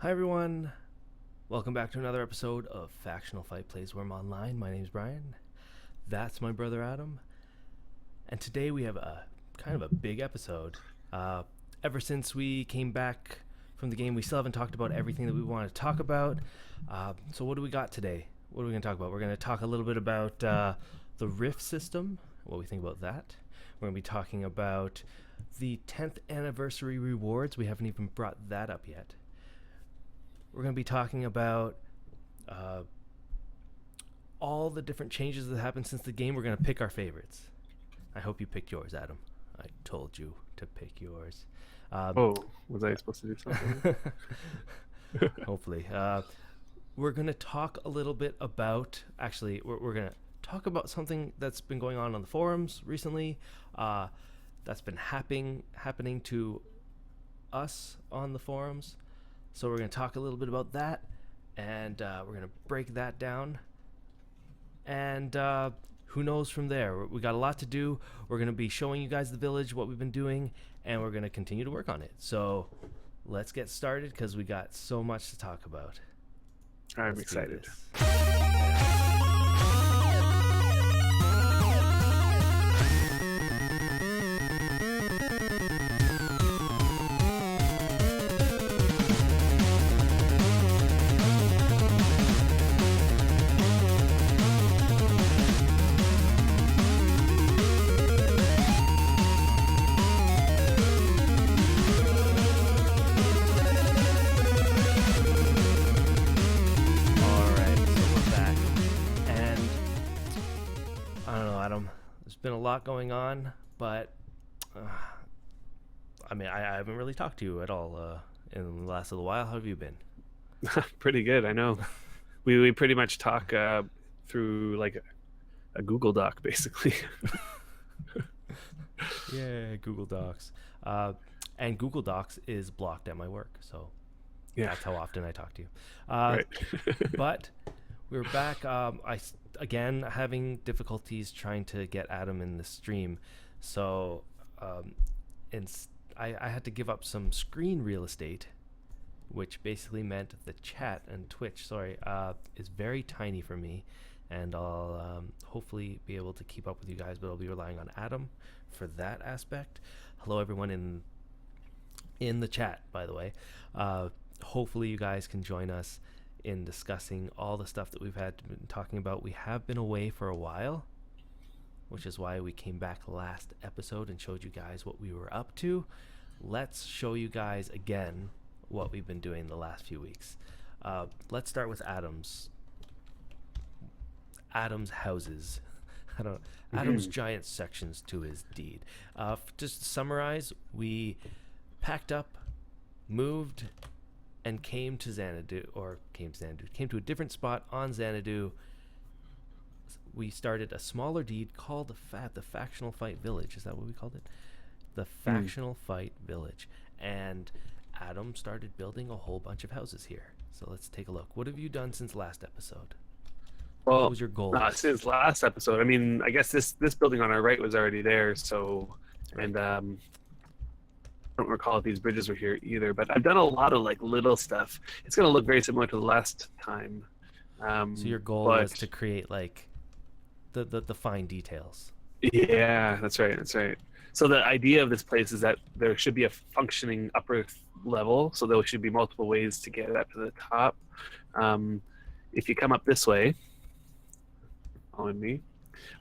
Hi everyone, welcome back to another episode of Factional Fight Plays Worm Online. My name's Brian, that's my brother Adam, and today we have a kind of a big episode. Ever since we came back from the game, we still haven't talked about everything that we want to talk about. So what do we got today? What are we going to talk about? We're going to talk a little bit about the Rift system, what we think about that. We're going to be talking about the 10th anniversary rewards. We haven't even brought that up yet. We're going to be talking about all the different changes that happened since the game. We're going to pick our favorites. I hope you picked yours, Adam. I told you to pick yours. Was I supposed to do something? Hopefully. We're going to talk a little bit about, actually, we're going to talk about something that's been going on the forums recently, that's been happening to us on the forums. So we're going to talk a little bit about that, and we're going to break that down. And who knows from there? We got a lot to do. We're going to be showing you guys the village, what we've been doing, and we're going to continue to work on it. So let's get started because we got so much to talk about. I'm excited. Been a lot going on, but I haven't really talked to you at all in the last little while. How have you been? Pretty good. I know we pretty much talk through like a Google Doc basically. Yeah, Google Docs, and Google Docs is blocked at my work, so yeah, that's how often I talk to you. Right. But we're back. Again, having difficulties trying to get Adam in the stream, so I had to give up some screen real estate, which basically meant the chat and Twitch is very tiny for me, and I'll hopefully be able to keep up with you guys, but I'll be relying on Adam for that aspect. Hello everyone in the chat, by the way. Hopefully you guys can join us in discussing all the stuff that we've been talking about. We have been away for a while, which is why we came back last episode and showed you guys what we were up to. Let's show you guys again what we've been doing the last few weeks. Let's start with Adam's houses. Adam's giant sections to his deed. Just to summarize, we packed up, moved, and came to a different spot on Xanadu. We started a smaller deed called the Factional Fight Village. Is that what we called it? The Factional Fight Village. And Adam started building a whole bunch of houses here. So let's take a look. What have you done since last episode? Well, what was your goal? Since last episode, I guess this building on our right was already there. So, right. And I don't recall if these bridges were here either, but I've done a lot of like little stuff. It's going to look very similar to the last time. So your goal was to create like the fine details. Yeah, that's right. So the idea of this place is that there should be a functioning upper level. So there should be multiple ways to get up to the top. If you come up this way, following me,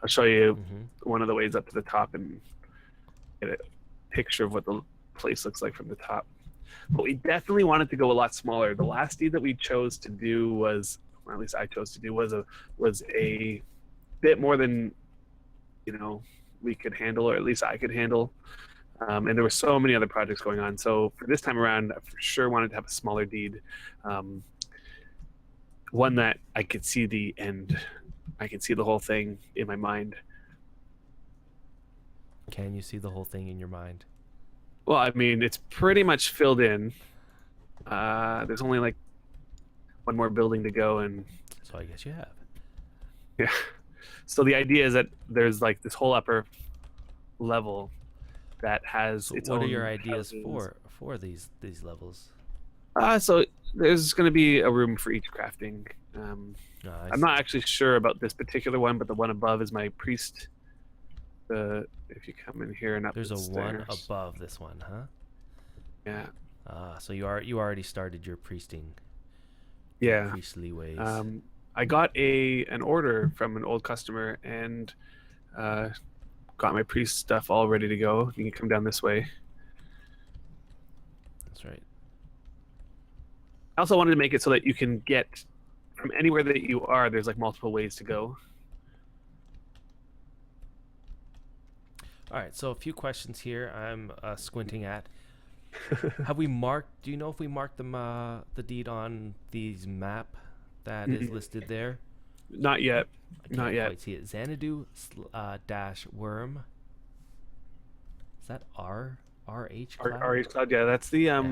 I'll show you one of the ways up to the top and get a picture of what the place looks like from the top. But we definitely wanted to go a lot smaller. The last deed that we chose to do was, or at least I chose to do, was a bit more than we could handle, or at least I could handle. And there were so many other projects going on. So for this time around, I for sure wanted to have a smaller deed, one that I could see the end. I could see the whole thing in my mind. Can you see the whole thing in your mind? Well, it's pretty much filled in. There's only like one more building to go, and so I guess you have. Yeah. So the idea is that there's like this whole upper level that has its own. What are your ideas houses. for these levels? So there's going to be a room for each crafting. I I'm see. not actually sure about this particular one, but the one above is my priest. If you come in here and up There's the a one stairs. above this one, huh? Yeah. So you already started your priesting, your Yeah. priestly ways. I got an order from an old customer and uh, got my priest stuff all ready to go. You can come down this way. That's right. I also wanted to make it so that you can get from anywhere that you are. There's like multiple ways to go. All right. So a few questions here. I'm squinting at. Have we marked? Do you know if we marked the deed on these map that is listed there? Not yet. I Not can't yet. quite see it. Xanadu dash worm. Is that RH cloud? RH Cloud. Yeah, that's the Yeah.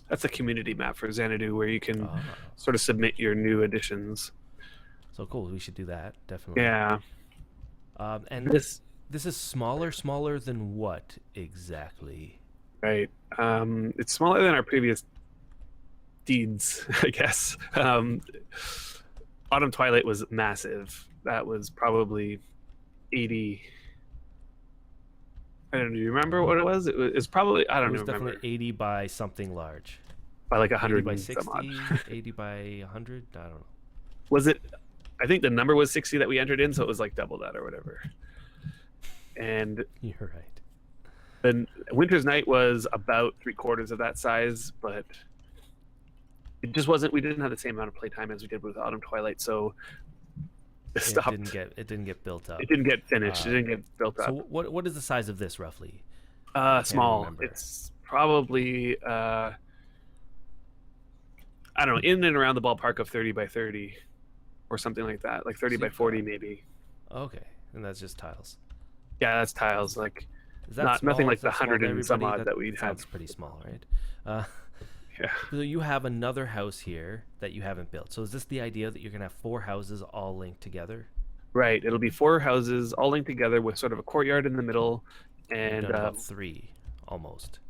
that's a community map for Xanadu where you can Oh, sort of submit your new additions. so cool. We should do that definitely. Yeah. And This this is smaller than what exactly? right. It's smaller than our previous deeds, I guess. Autumn Twilight was massive. That was probably 80. I don't know. Do you remember what it was? It was probably, I It don't was remember. definitely 80 by something large. By like 80 100 by and some 60, odd. 80 by 100. I don't know. Was it? I think the number was 60 that we entered in, so it was like double that or whatever. And You're right. then Winter's Night was about 3/4 of that size, but it just wasn't. We didn't have the same amount of playtime as we did with Autumn Twilight, so it stopped. It didn't get built up. It didn't get finished. It didn't get built up. So what is the size of this roughly? Small. remember. It's probably I don't know, in and around the ballpark of 30 by 30 or something like that, like 30 by 40 maybe. Okay, and that's just tiles. Yeah, that's tiles. Like Is that small? nothing like Is the that small 100 to and some everybody? odd that we'd sounds had. pretty small, right? Yeah. So you have another house here that you haven't built. So is this the idea that you're gonna have 4 houses all linked together? Right. It'll be 4 houses all linked together with sort of a courtyard in the middle, You've and done about 3 almost.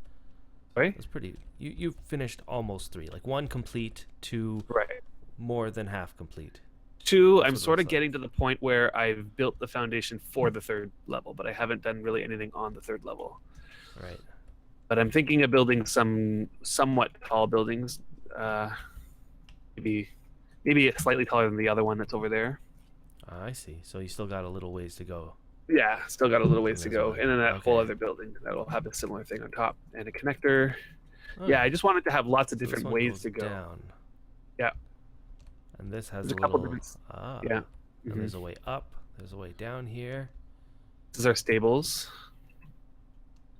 right. That's pretty. You finished almost 3, like 1 complete, 2 Right. more than half complete. 2, That's I'm what it sort of looks like. getting to the point where I've built the foundation for the 3rd level, but I haven't done really anything on the 3rd level. Right. But I'm thinking of building some somewhat tall buildings, maybe slightly taller than the other one that's over there. I see. So you still got a little ways to go. Yeah, still got a little ways to This go, one. and then that whole Okay. other building that will have a similar thing on top and a connector. Oh, Yeah, I just wanted to have lots of so this different one ways goes to go. down. Yeah. And this has There's a a couple little. different. Ah. Yeah. And Mhm. there's a way up. There's a way down here. This is our stables.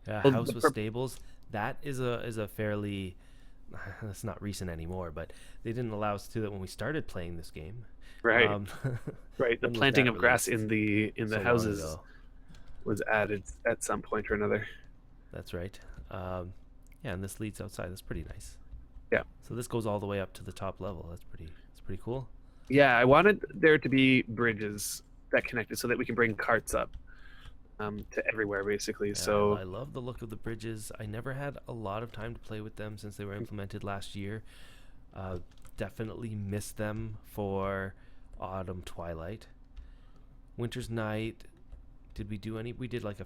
Yeah, Well, house the with pur- stables. That is a fairly. That's not recent anymore, but they didn't allow us to do that when we started playing this game. Right. Um, Right. The when was planting that of grass released? in the So long houses ago. was added at some point or another. That's right. Yeah, and this leads outside. That's pretty nice. Yeah. So this goes all the way up to the top level. That's pretty cool. Yeah, I wanted there to be bridges that connected so that we can bring carts up to everywhere, basically. Yeah, So I love the look of the bridges. I never had a lot of time to play with them since they were implemented last year. Definitely missed them for Autumn Twilight. Winter's Night. Did we do any? We did like a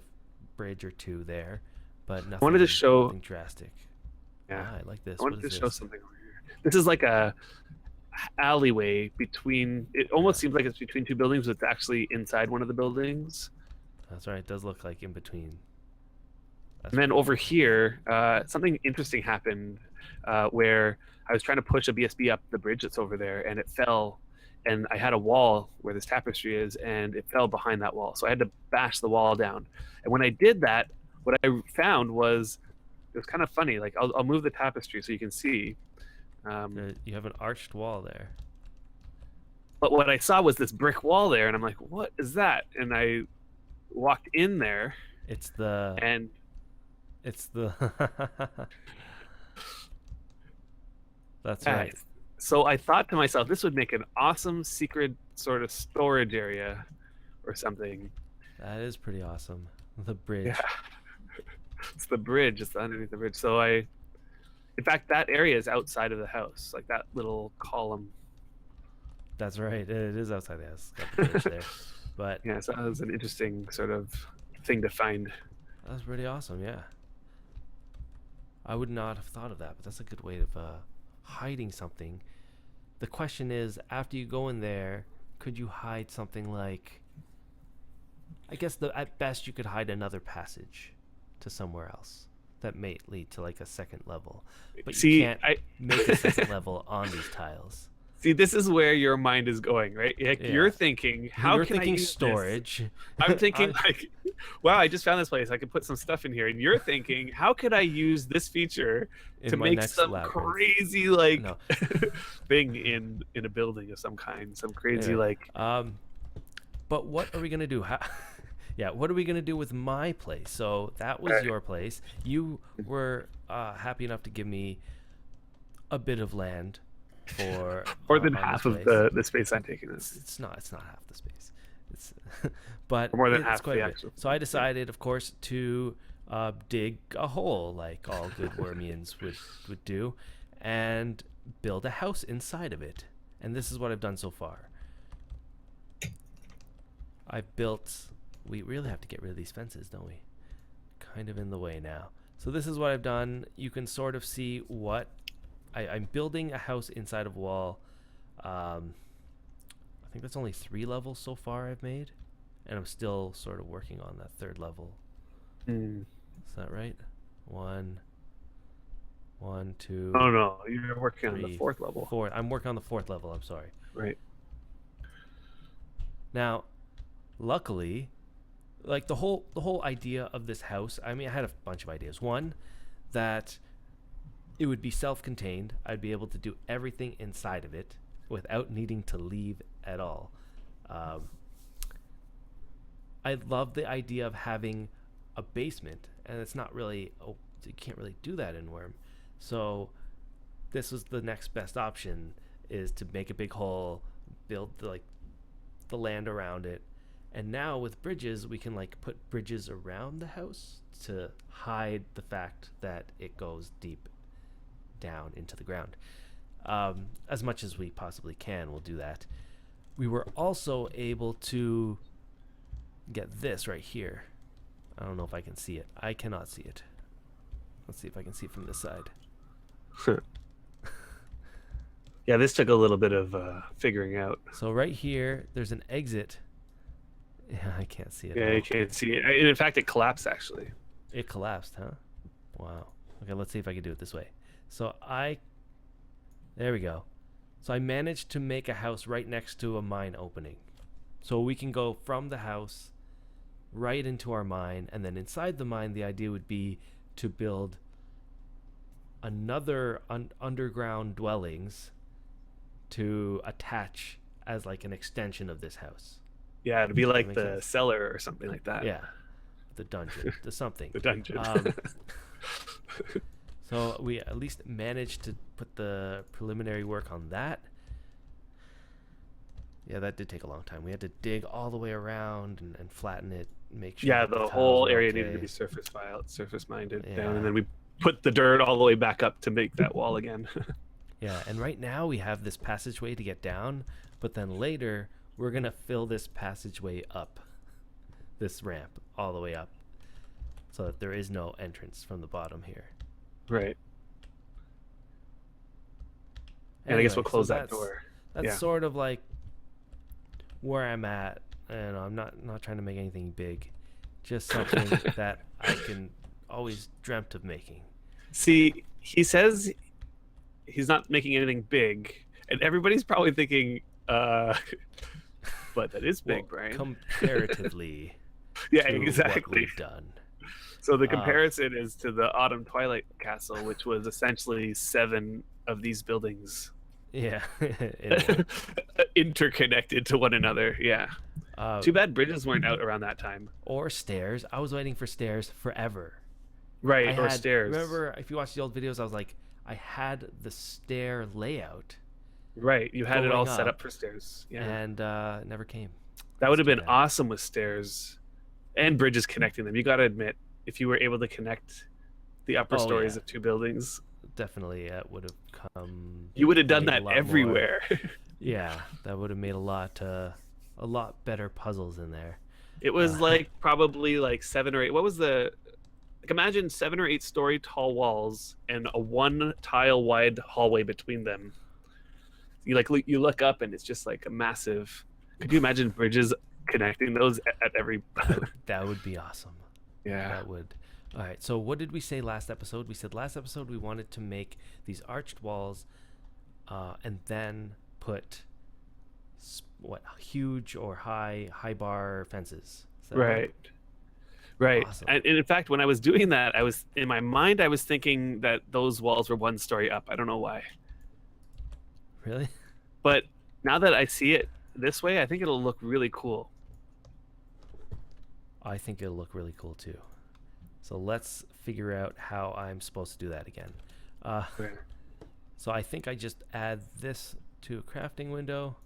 bridge or 2 there, but nothing. wanted to show- nothing drastic. yeah, I like this. I What wanted to is show this? something over here. This is like a alleyway between. It almost seems like it's between 2 buildings, but it's actually inside one of the buildings. That's right. It does look like in between. That's And then pretty over cool. here, something interesting happened where I was trying to push a BSB up the bridge that's over there, and it fell. And I had a wall where this tapestry is, and it fell behind that wall. So I had to bash the wall down. And when I did that, what I found was it was kind of funny. Like I'll move the tapestry so you can see. You have an arched wall there. But what I saw was this brick wall there, and I'm like, "What is that?" And I walked in there, It's the. and It's the. That's yeah, right. so I thought to myself, this would make an awesome secret sort of storage area or something. That is pretty awesome. The bridge. Yeah. It's the bridge. It's underneath the bridge. So In fact, that area is outside of the house, like that little column. That's right. It is outside the house. It's got the bridge there. But Yeah, so that was an interesting sort of thing to find. that was pretty awesome, yeah. I would not have thought of that, but that's a good way of hiding something. The question is, after you go in there, could you hide something like? I guess at best you could hide another passage to somewhere else that may lead to like a second level, but you See, can't make a second level on these tiles. See, this is where your mind is going, right? Like, Yeah. you're thinking, how You're can thinking I use storage. This? I'm thinking like, wow, I just found this place. I could put some stuff in here. And you're thinking, how could I use this feature to make some crazy like thing in a building of some kind, some crazy like. But what are we gonna do? Yeah, what are we gonna do with my place? So that was your place. You were happy enough to give me a bit of land. For more than half of the space I'm taking this. It's not half the space. It's but more than half the actual. So I decided, of course, to dig a hole like all good Wormians would do, and build a house inside of it. And this is what I've done so far. I've built. We really have to get rid of these fences, don't we? Kind of in the way now. So this is what I've done. You can sort of see what. I'm building a house inside of wall. I think that's only 3 levels so far I've made, and I'm still sort of working on that 3rd level. Is that right? 1, 2. Oh no, you're working on the 4th level. 4. I'm working on the 4th level. I'm sorry. Right. Now, luckily, like the whole idea of this house. I mean, I had a bunch of ideas. One, that it would be self-contained. I'd be able to do everything inside of it without needing to leave at all. I love the idea of having a basement, and it's not really. You can't really do that in Worm. So this was the next best option: is to make a big hole, build the land around it, and now with bridges we can like put bridges around the house to hide the fact that it goes deep down into the ground. As much as we possibly can, we'll do that. We were also able to get this right here. I don't know if I can see it. I cannot see it. Let's see if I can see it from this side. Yeah, this took a little bit of figuring out. So right here, there's an exit. Yeah, I can't see it. Yeah, you can't see it. In fact, it collapsed actually. It collapsed, huh? Wow. Okay, let's see if I can do it this way. So there we go. So I managed to make a house right next to a mine opening. So we can go from the house right into our mine, and then inside the mine, the idea would be to build another underground dwellings to attach as like an extension of this house. Yeah, it'd be like the cellar or something like that. Yeah, the dungeon, the something. The dungeon. So we at least managed to put the preliminary work on that. Yeah, that did take a long time. We had to dig all the way around and flatten it, make sure. Yeah, the whole area needed to be surface minded down, and then we put the dirt all the way back up to make that wall again. Yeah, and right now we have this passageway to get down, but then later we're gonna fill this passageway up, this ramp all the way up, so that there is no entrance from the bottom here. Right. And Anyway, I guess we'll close that that's, door. That's sort of like where I'm at, and I'm not trying to make anything big, just something that I can always dreamt of making. See, he says he's not making anything big, and everybody's probably thinking, but that is big, Brian. Comparatively. Yeah, to exactly. What we've done. So the comparison is to the Autumn Twilight Castle, which was essentially 7 of these buildings. Yeah. Interconnected to one another. Yeah. Too bad bridges weren't out around that time. Or stairs. I was waiting for stairs forever. Right, or stairs. Remember, if you watch the old videos, I was like, I had the stair layout. Right, you had it all set up for stairs. Yeah. And it never came. That would have been awesome with stairs and bridges connecting them. You got to admit, if you were able to connect the upper stories of 2 buildings, definitely would have come You would have done made a that lot more. everywhere. Yeah, that would have made a lot better puzzles in there. It was like probably like 7 or 8. What was the like? Imagine 7 or 8 story tall walls and a one tile wide hallway between them. You look up and it's just like a massive. Could you imagine bridges connecting those at every? That would be awesome. Yeah. That would. All right. So what did we say last episode? We said last episode we wanted to make these arched walls, and then put what huge or high bar fences. Is that Right. Right. Awesome. And in fact, when I was doing that, I was in my mind, I was thinking that those walls were one story up. I don't know why. Really? But now that I see it this way, I think it'll look really cool. I think it'll look really cool too. So let's figure out how I'm supposed to do that again. Okay. So I think I just add this to a crafting window.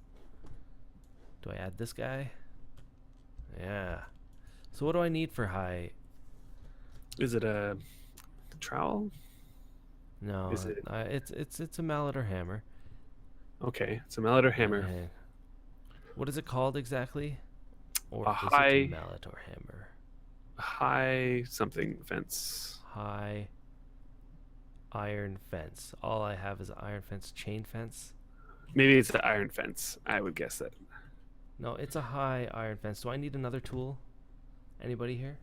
Do I add this guy? Yeah. So what do I need for high? Is it a trowel? No, Is it it's a mallet or hammer. okay? It's a mallet or hammer. Uh, what is it called exactly? Or A is it high a mallet or hammer? high something fence. High iron fence. All I have is iron fence, chain fence. Maybe it's an iron fence. I would guess that. No, it's a high iron fence. Do I need another tool? Anybody here?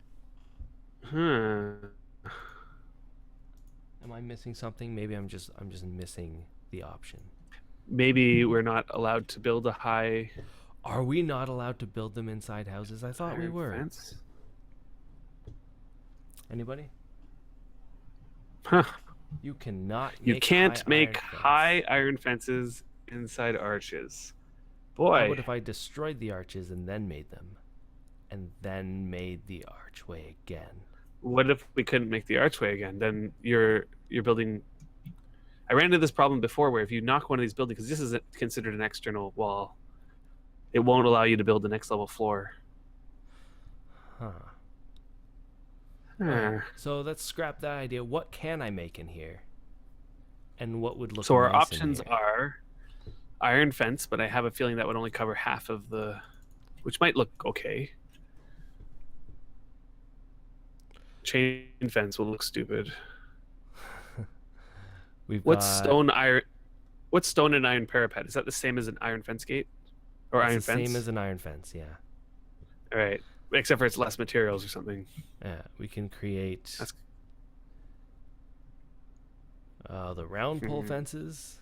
Huh. Am I missing something? Maybe I'm just missing the option. Maybe we're not allowed to build a high Are we not allowed to build them inside houses? I thought we iron were. fence. Anybody? Huh. You cannot You make can't high make iron fence. high iron fences inside arches. How Boy. about if I destroyed the arches and then made them? And then made the archway again? What if we couldn't make the archway again? Then you're building. I ran into this problem before where if you knock one of these buildings, because this is considered an external wall, it won't allow you to build the next level floor. Huh. Huh. So let's scrap that idea. What can I make in here? And what would look So our nice in options here? are iron fence, but I have a feeling that would only cover half of the, which might look okay. Chain fence will look stupid. We've What's got stone iron? What's stone and iron parapet? Is that the same as an iron fence gate, or it's iron the fence? same as an iron fence, yeah. All right, except for it's less materials or something. Yeah, we can create That's the round pole fences,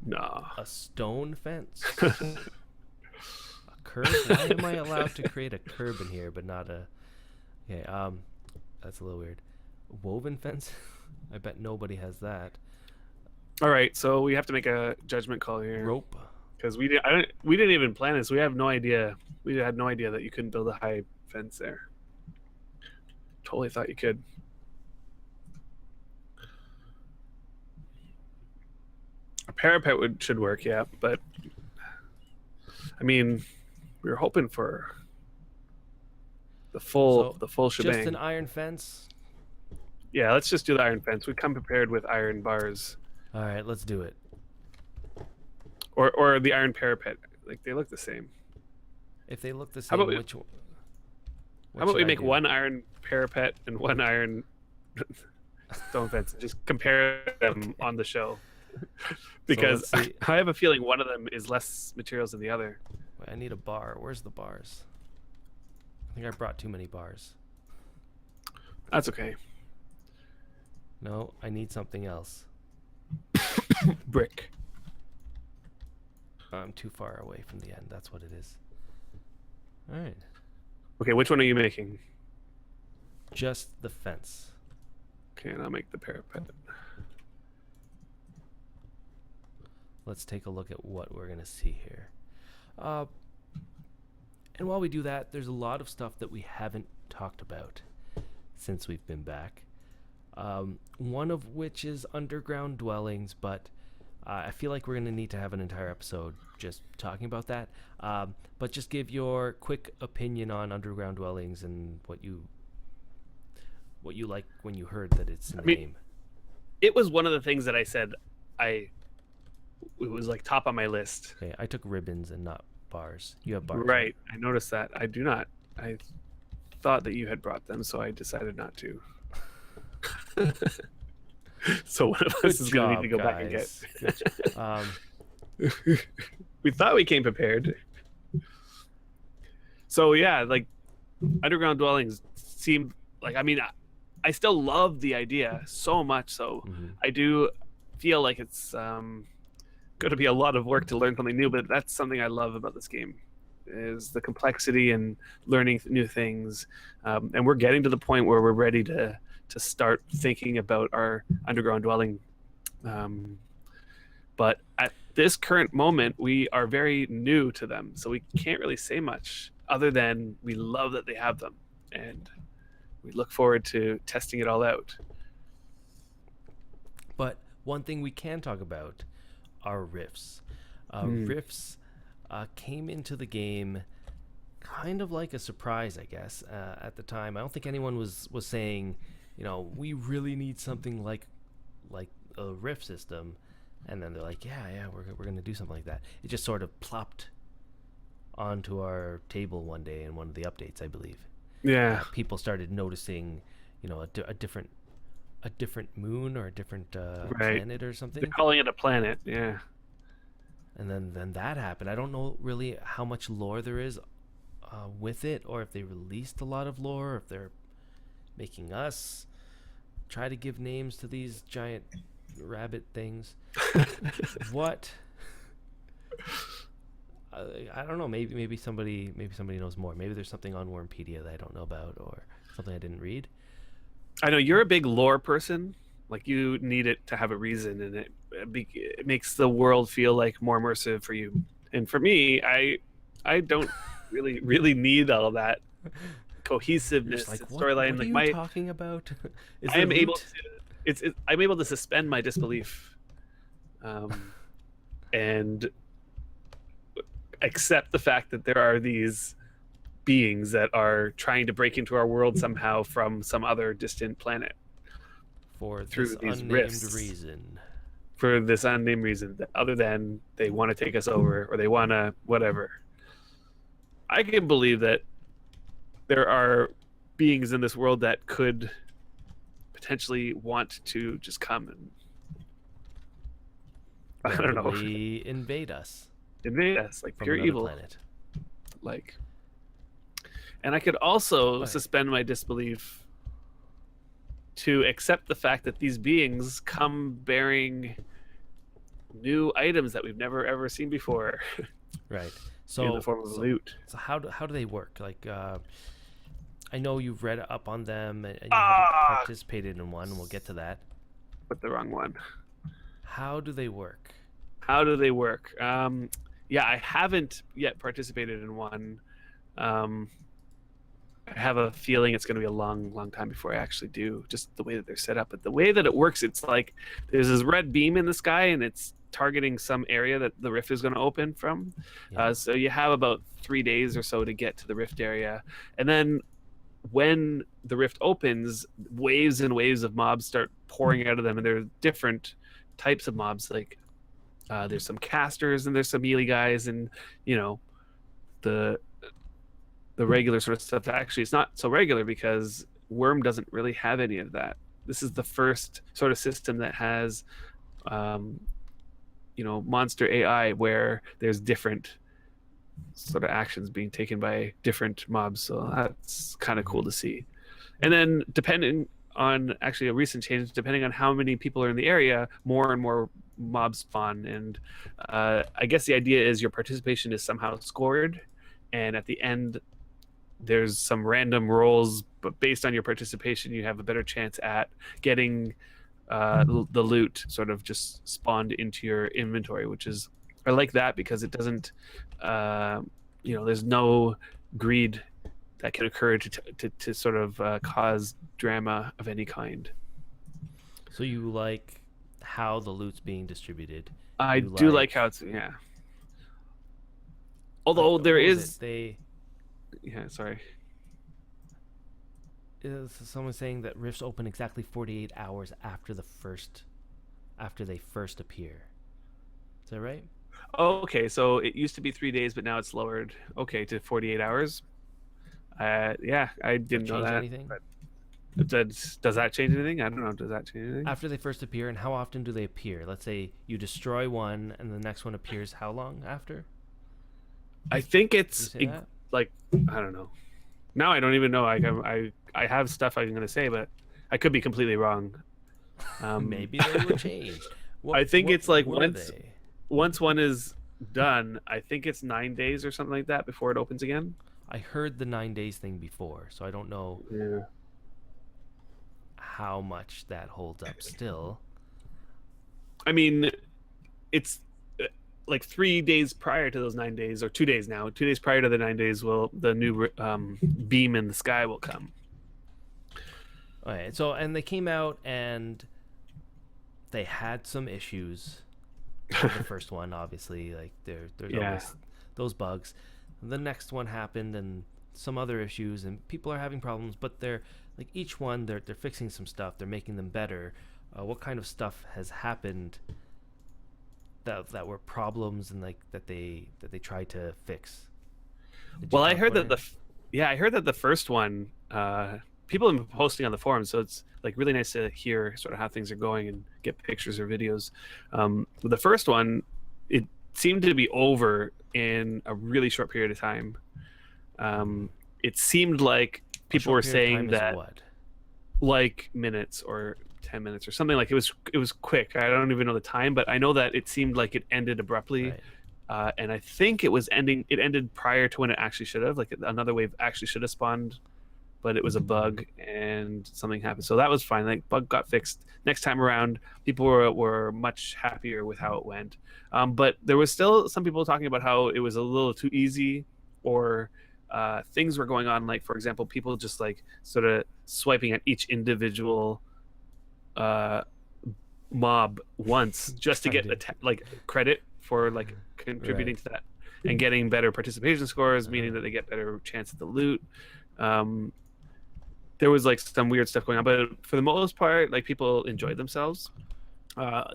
no. a stone fence, a curb. Why am I allowed to create a curb in here, but not a? Okay, that's a little weird. Woven fence. I bet nobody has that. All right, so we have to make a judgment call here Rope. because we didn't even plan this. We have no idea. We had no idea that you couldn't build a high fence there. Totally thought you could. A parapet should work, yeah, but I mean, we were hoping for the full shebang. Just an iron fence. Yeah, let's just do the iron fence. We come prepared with iron bars All right, let's do it. or the iron parapet. Like they look the same. If they look the How same, about we- which one? How about we make one iron parapet and one iron stone fence and just compare them on the show? Because let's see. I have a feeling one of them is less materials than the other. Wait, I need a bar. Where's the bars? I think I brought too many bars. That's okay. No, I need something else. Brick. I'm too far away from the end. That's what it is. All right. Okay, which one are you making? Just the fence. Okay, and I'll make the parapet. Let's take a look at what we're going to see here. And while we do that, there's a lot of stuff that we haven't talked about since we've been back. One of which is underground dwellings, but I feel like we're going to need to have an entire episode just talking about that. But just give your quick opinion on underground dwellings and what you like when you heard that it's in the name. it was one of the things that I said I it was like top on my list. Okay, I took ribbons and not bars. You have bars, right? Right. I noticed that. I do not. I thought that you had brought them, so I decided not to. So one of Good us is going to need to job, go back and get. guys. Good job. We thought we came prepared. So yeah, like underground dwellings seem like, I mean, I still love the idea so much. So I do feel like it's going to be a lot of work to learn something new, but that's something I love about this game, is the complexity and learning new things. And we're getting to the point where we're ready to start thinking about our underground dwelling. But at this current moment, we are very new to them, so we can't really say much other than we love that they have them, and we look forward to testing it all out. But one thing we can talk about are rifts. Rifts came into the game kind of like a surprise, I guess, at the time. I don't think anyone was saying, we really need something like a rift system. And then they're like, yeah, we're going to do something like that. It just sort of plopped onto our table one day in one of the updates, I believe. Yeah. People started noticing, a different moon or a different planet or something. They're calling it a planet, yeah. And then that happened. I don't know really how much lore there is with it, or if they released a lot of lore, or if they're making us try to give names to these giant rabbit things. What? I don't know. Maybe somebody knows more. Maybe there's something on Wormpedia that I don't know about, or something I didn't read. I know you're a big lore person. Like, you need it to have a reason, and it makes the world feel like more immersive for you. And for me, I don't really need all that cohesiveness like, storyline. What are you talking about? I'm able to suspend my disbelief, and accept the fact that there are these beings that are trying to break into our world somehow from some other distant planet for through this these unnamed rifts. reason. For this unnamed reason, other than they want to take us over, or they want to whatever. I can believe that there are beings in this world that could potentially want to just come and I don't know, invade us, like from pure evil planet. Like, and I could also suspend my disbelief to accept the fact that these beings come bearing new items that we've never ever seen before. Right. So in the form of loot. So how do they work? Like, I know you've read up on them and you haven't participated in one. And we'll get to that. But the wrong one. How do they work? Yeah, I haven't yet participated in one. I have a feeling it's going to be a long time before I actually do, just the way that they're set up. But the way that it works, it's like there's this red beam in the sky, and it's targeting some area that the rift is going to open from. Yeah. So you have about 3 days or so to get to the rift area. And then when the rift opens, waves and waves of mobs start pouring out of them. And there are different types of mobs. Like there's some casters and there's some melee guys, and the regular sort of stuff. Actually, it's not so regular because Worm doesn't really have any of that. This is the first sort of system that has monster AI where there's different sort of actions being taken by different mobs. So that's kind of cool to see. And then depending on actually a recent change, depending on how many people are in the area, more and more mobs spawn. And I guess the idea is your participation is somehow scored, and at the end there's some random rolls, but based on your participation you have a better chance at getting the loot sort of just spawned into your inventory, which is, I like that because it doesn't there's no greed that can occur to sort of cause drama of any kind. So you like how the loot's being distributed? I do like how it's, yeah. Although there is... Yeah, sorry. someone saying that rifts open exactly 48 hours after they first appear. Is that right? Oh, okay. So it used to be 3 days, but now it's lowered. Okay, to 48 hours. Yeah, I Does that didn't know change that. anything? But does that change anything? I don't know. Does that change anything? After they first appear, and how often do they appear? Let's say you destroy one, and the next one appears. How long after? I think Did you it's say that? like I don't know. Now I don't even know. I have stuff I'm gonna say, but I could be completely wrong. Maybe they were changed. I think What it's like were they? once one is done, I think it's 9 days or something like that before it opens again. I heard the 9 days thing before, so I don't know Yeah. how much that holds up still. I mean, it's like 3 days prior to those 9 days, or 2 days now. 2 days prior to the 9 days, will the new beam in the sky will come. Okay, so and they came out and they had some issues with the first one. Obviously, like there's Yeah. always those bugs. The next one happened and some other issues, and people are having problems. But they're like each one, they're fixing some stuff. They're making them better. What kind of stuff has happened that were problems and like that they tried to fix? Did you Well, I talk heard about that it? I heard that the first one, people have been posting on the forums, so it's like really nice to hear sort of how things are going and get pictures or videos. The first one, it seemed to be over in a really short period of time. It seemed like A people short were period of saying time is that what? like minutes or 10 minutes or something, like it was quick. I don't even know the time, but I know that it seemed like it ended abruptly. Right. And I think it ended prior to when it actually should have, like another wave actually should have spawned, but it was a bug and something happened, so that was fine. Like, bug got fixed. Next time around, people were much happier with how it went. But there was still some people talking about how it was a little too easy, or things were going on, like for example, people just like sort of swiping at each individual uh, mob once just to Trying get to. like credit for like contributing Right. to that, and getting better participation scores, Uh-huh. meaning that they get better chance at the loot. Um, there was like some weird stuff going on, but for the most part, like, people enjoyed themselves.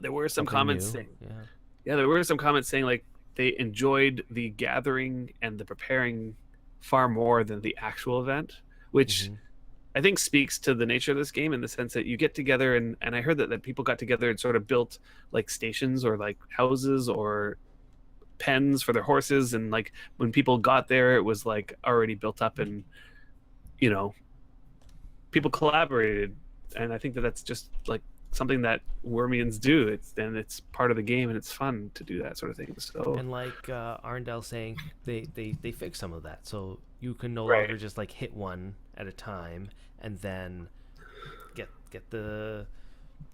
There were some Something comments new. saying, Yeah. yeah, there were some comments saying like they enjoyed the gathering and the preparing far more than the actual event, which Mm-hmm. I think speaks to the nature of this game, in the sense that you get together, and I heard that people got together and sort of built like stations or like houses or pens for their horses, and like when people got there, it was like already built up, and you know, people collaborated. And I think that that's just like something that Wormians do. It's part of the game, and it's fun to do that sort of thing. So And like Arndell saying, they fix some of that, so you can no right. longer just like hit one at a time and then get the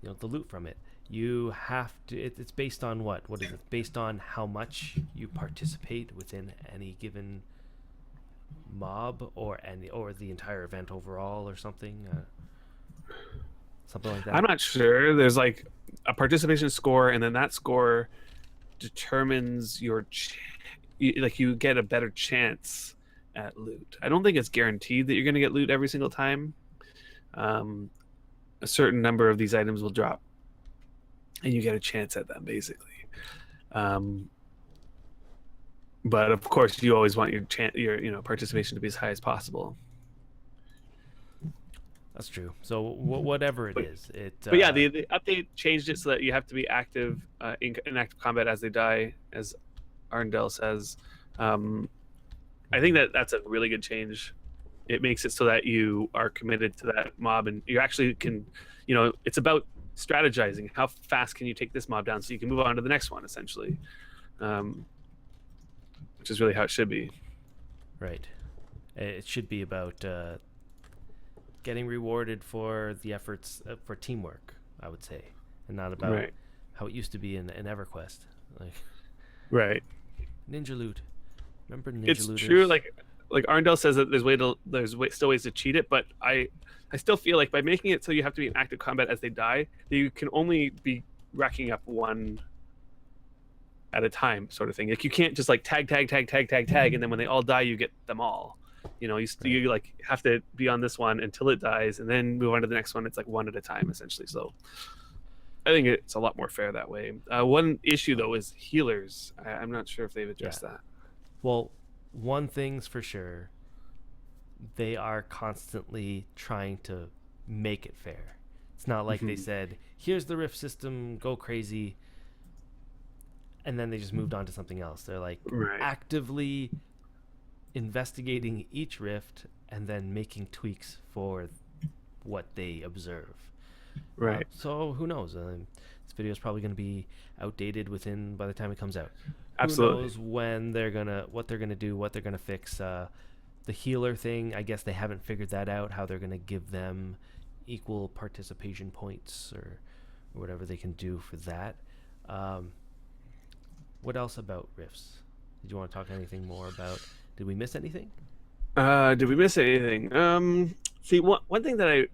the loot from it. You have to. It's based on what? What is it? Based on how much you participate within any given mob or the entire event overall or something. Something like I'm that. not sure. There's like a participation score, and then that score determines like you get a better chance at loot. I don't think it's guaranteed that you're going to get loot every single time. Um, a certain number of these items will drop, and you get a chance at them, basically. Um, but of course, you always want your participation to be as high as possible. That's true. So whatever it But is, it but yeah, the update changed it so that you have to be active in active combat as they die, as Arndell says. Um, I think that that's a really good change. It makes it so that you are committed to that mob, and you actually can, it's about strategizing. How fast can you take this mob down so you can move on to the next one, essentially, um, which is really how it should be. right. It should be about getting rewarded for the efforts for teamwork, I would say, and not about Right. how it used to be in EverQuest, like Right. Ninja Loot. Remember Ninja It's true. Looters? Like Arndell says that still ways to cheat it, but I still feel like by making it so you have to be in active combat as they die, you can only be racking up one at a time, sort of thing. Like, you can't just like tag, and then when they all die, you get them all. Right. You like have to be on this one until it dies, and then move on to the next one. It's like one at a time essentially. So I think it's a lot more fair that way. One issue though is healers. I'm not sure if they've Yeah. addressed that. Well, one thing's for sure, they are constantly trying to make it fair. It's not like they Hmm. said, "Here's the rift system, go crazy," and then they just moved on to something else. They're like Right. actively investigating each rift and then making tweaks for what they observe. Right. So who knows? This video is probably going to be outdated within by the time it comes out. Who Absolutely. knows when they're gonna what they're gonna do, what they're gonna fix. The healer thing, I guess they haven't figured that out. How they're gonna give them equal participation points or whatever they can do for that. Um, what else about rifts? Did you want to talk anything more about? Did we miss anything? Did we miss anything? See, one thing that I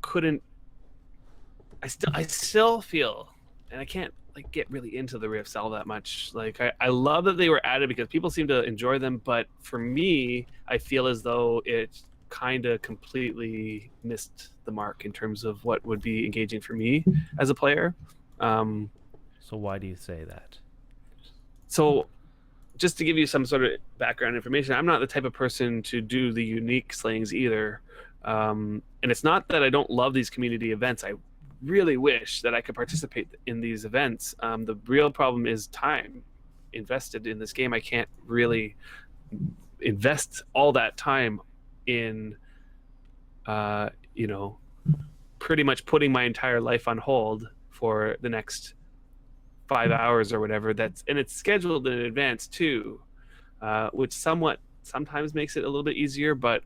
couldn't, I still feel, and I can't like get really into the riffs all that much. Like I love that they were added because people seem to enjoy them, but for me, I feel as though it kind of completely missed the mark in terms of what would be engaging for me as a player. Um, So why do you say that? so just to give you some sort of background information, I'm not the type of person to do the unique slayings either. And it's not that I don't love these community events. I really wish that I could participate in these events. The real problem is time invested in this game. I can't really invest all that time in, uh, you know, pretty much putting my entire life on hold for the next 5 hours or whatever. And it's scheduled in advance too, which sometimes makes it a little bit easier. But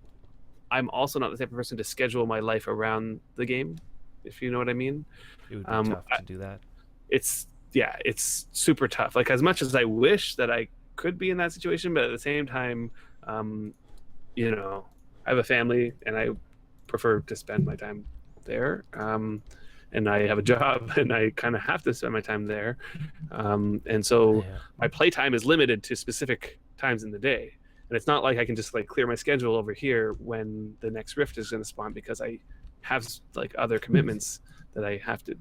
I'm also not the type of person to schedule my life around the game, if you know what I mean. It would be Um, tough to do that. it's yeah, it's super tough. Like as much as I wish that I could be in that situation, but at the same time, um, you know, I have a family and I prefer to spend my time there. And I have a job and I kind of have to spend my time there. And so Yeah. my playtime is limited to specific times in the day. And it's not like I can just like clear my schedule over here when the next rift is going to spawn because I have like other commitments that I have to,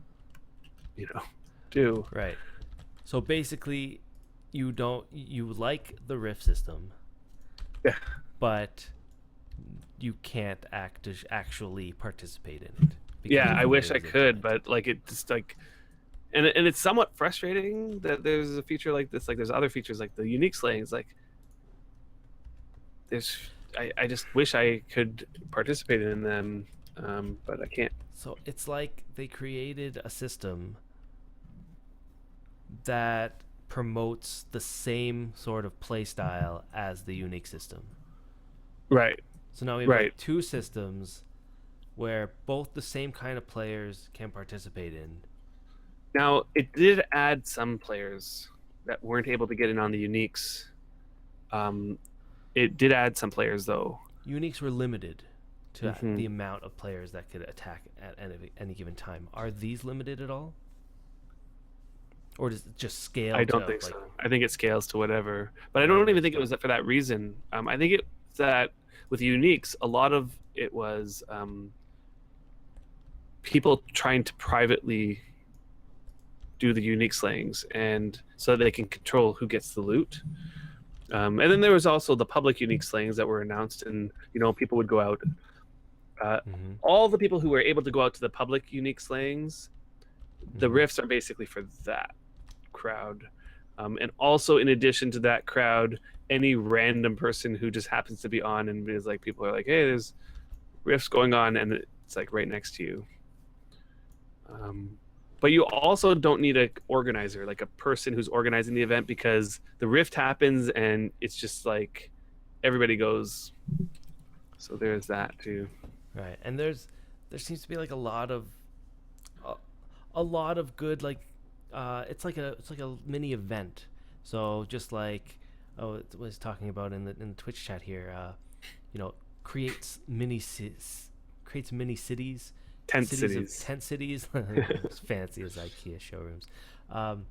you know, do. Right. So basically, you like the rift system, Yeah. but you can't actually participate in it because Yeah, of I what wish it I is could, implemented. but like it just like and it's somewhat frustrating that there's a feature like this. Like there's other features like the unique slayings. Like there's I just wish I could participate in them, but I can't. So it's like they created a system that promotes the same sort of play style as the unique system. Right, So now we have right. like two systems where both the same kind of players can participate in. Now it did add some players that weren't able to get in on the uniques. Um, it did add some players though. Uniques were limited to Hmm. the amount of players that could attack at any given time. Are these limited at all? Or does it just scale I don't to think like, so. I think it scales to whatever, but I don't whatever? even think it was for that reason. I think it's that with uniques, a lot of it was people trying to privately do the unique slayings, and so they can control who gets the loot. And then there was also the public unique slayings that were announced, and people would go out. Uh, Mm-hmm. all the people who were able to go out to the public unique slayings, the Mm-hmm. rifts are basically for that crowd. And also, in addition to that crowd, any random person who just happens to be on and is like, people are like, hey, there's rifts going on, and it's like right next to you. Um, but you also don't need an organizer, like a person who's organizing the event, because the rift happens and it's just like everybody goes. So there's that too. Right. And there seems to be like a, a lot of good like it's like a mini event. So just like it was talking about in the Twitch chat here, you know, creates creates mini cities, Tent cities of cities. tent cities, as fancy as IKEA showrooms. Um,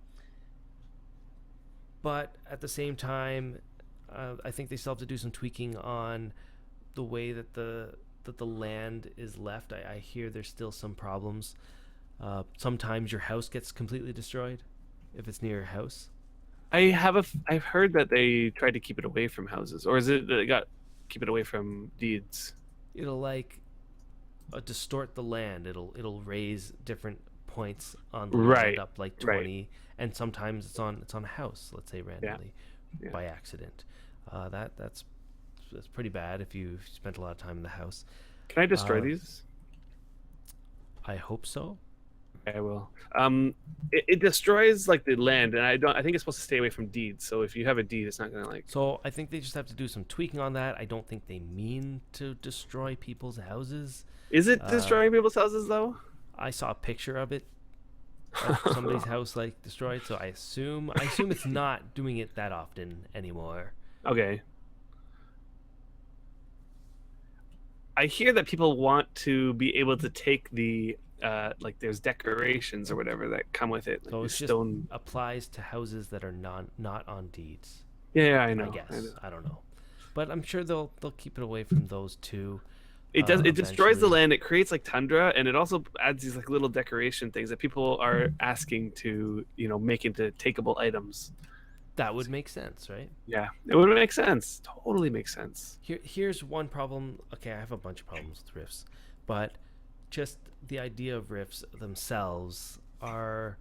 but at the same time, I think they still have to do some tweaking on the way that the land is left, I hear there's still some problems. Sometimes your house gets completely destroyed if it's near your house. I've heard that they tried to keep it away from houses, or is it that they got keep it away from deeds? It'll like distort the land. It'll raise different points on the land Right, up like right. 20, and sometimes it's on a house, let's say Yeah, randomly, yeah. by accident. That's pretty bad if you spent a lot of time in the house. Can I destroy Uh, these? I hope so. Okay, I will. It destroys like the land, and I don't. I think it's supposed to stay away from deeds. So if you have a deed, it's not gonna like. So I think they just have to do some tweaking on that. I don't think they mean to destroy people's houses. Is it Uh, destroying people's houses though? I saw a picture of somebody's house like destroyed, so I assume it's not doing it that often anymore. Okay. I hear that people want to be able to take the like there's decorations or whatever that come with it, like So the it's just stone. applies to houses that are not on deeds. Yeah, I I know. I know. guess I don't know, but I'm sure they'll keep it away from those two. It does. It destroys the Eventually, land. It creates like tundra, and it also adds these like little decoration things that people are asking to make into takeable items. that would make sense, right? Yeah, it would make sense. Totally makes sense. Here's one problem. Okay, I have a bunch of problems with riffs, but just the idea of riffs themselves are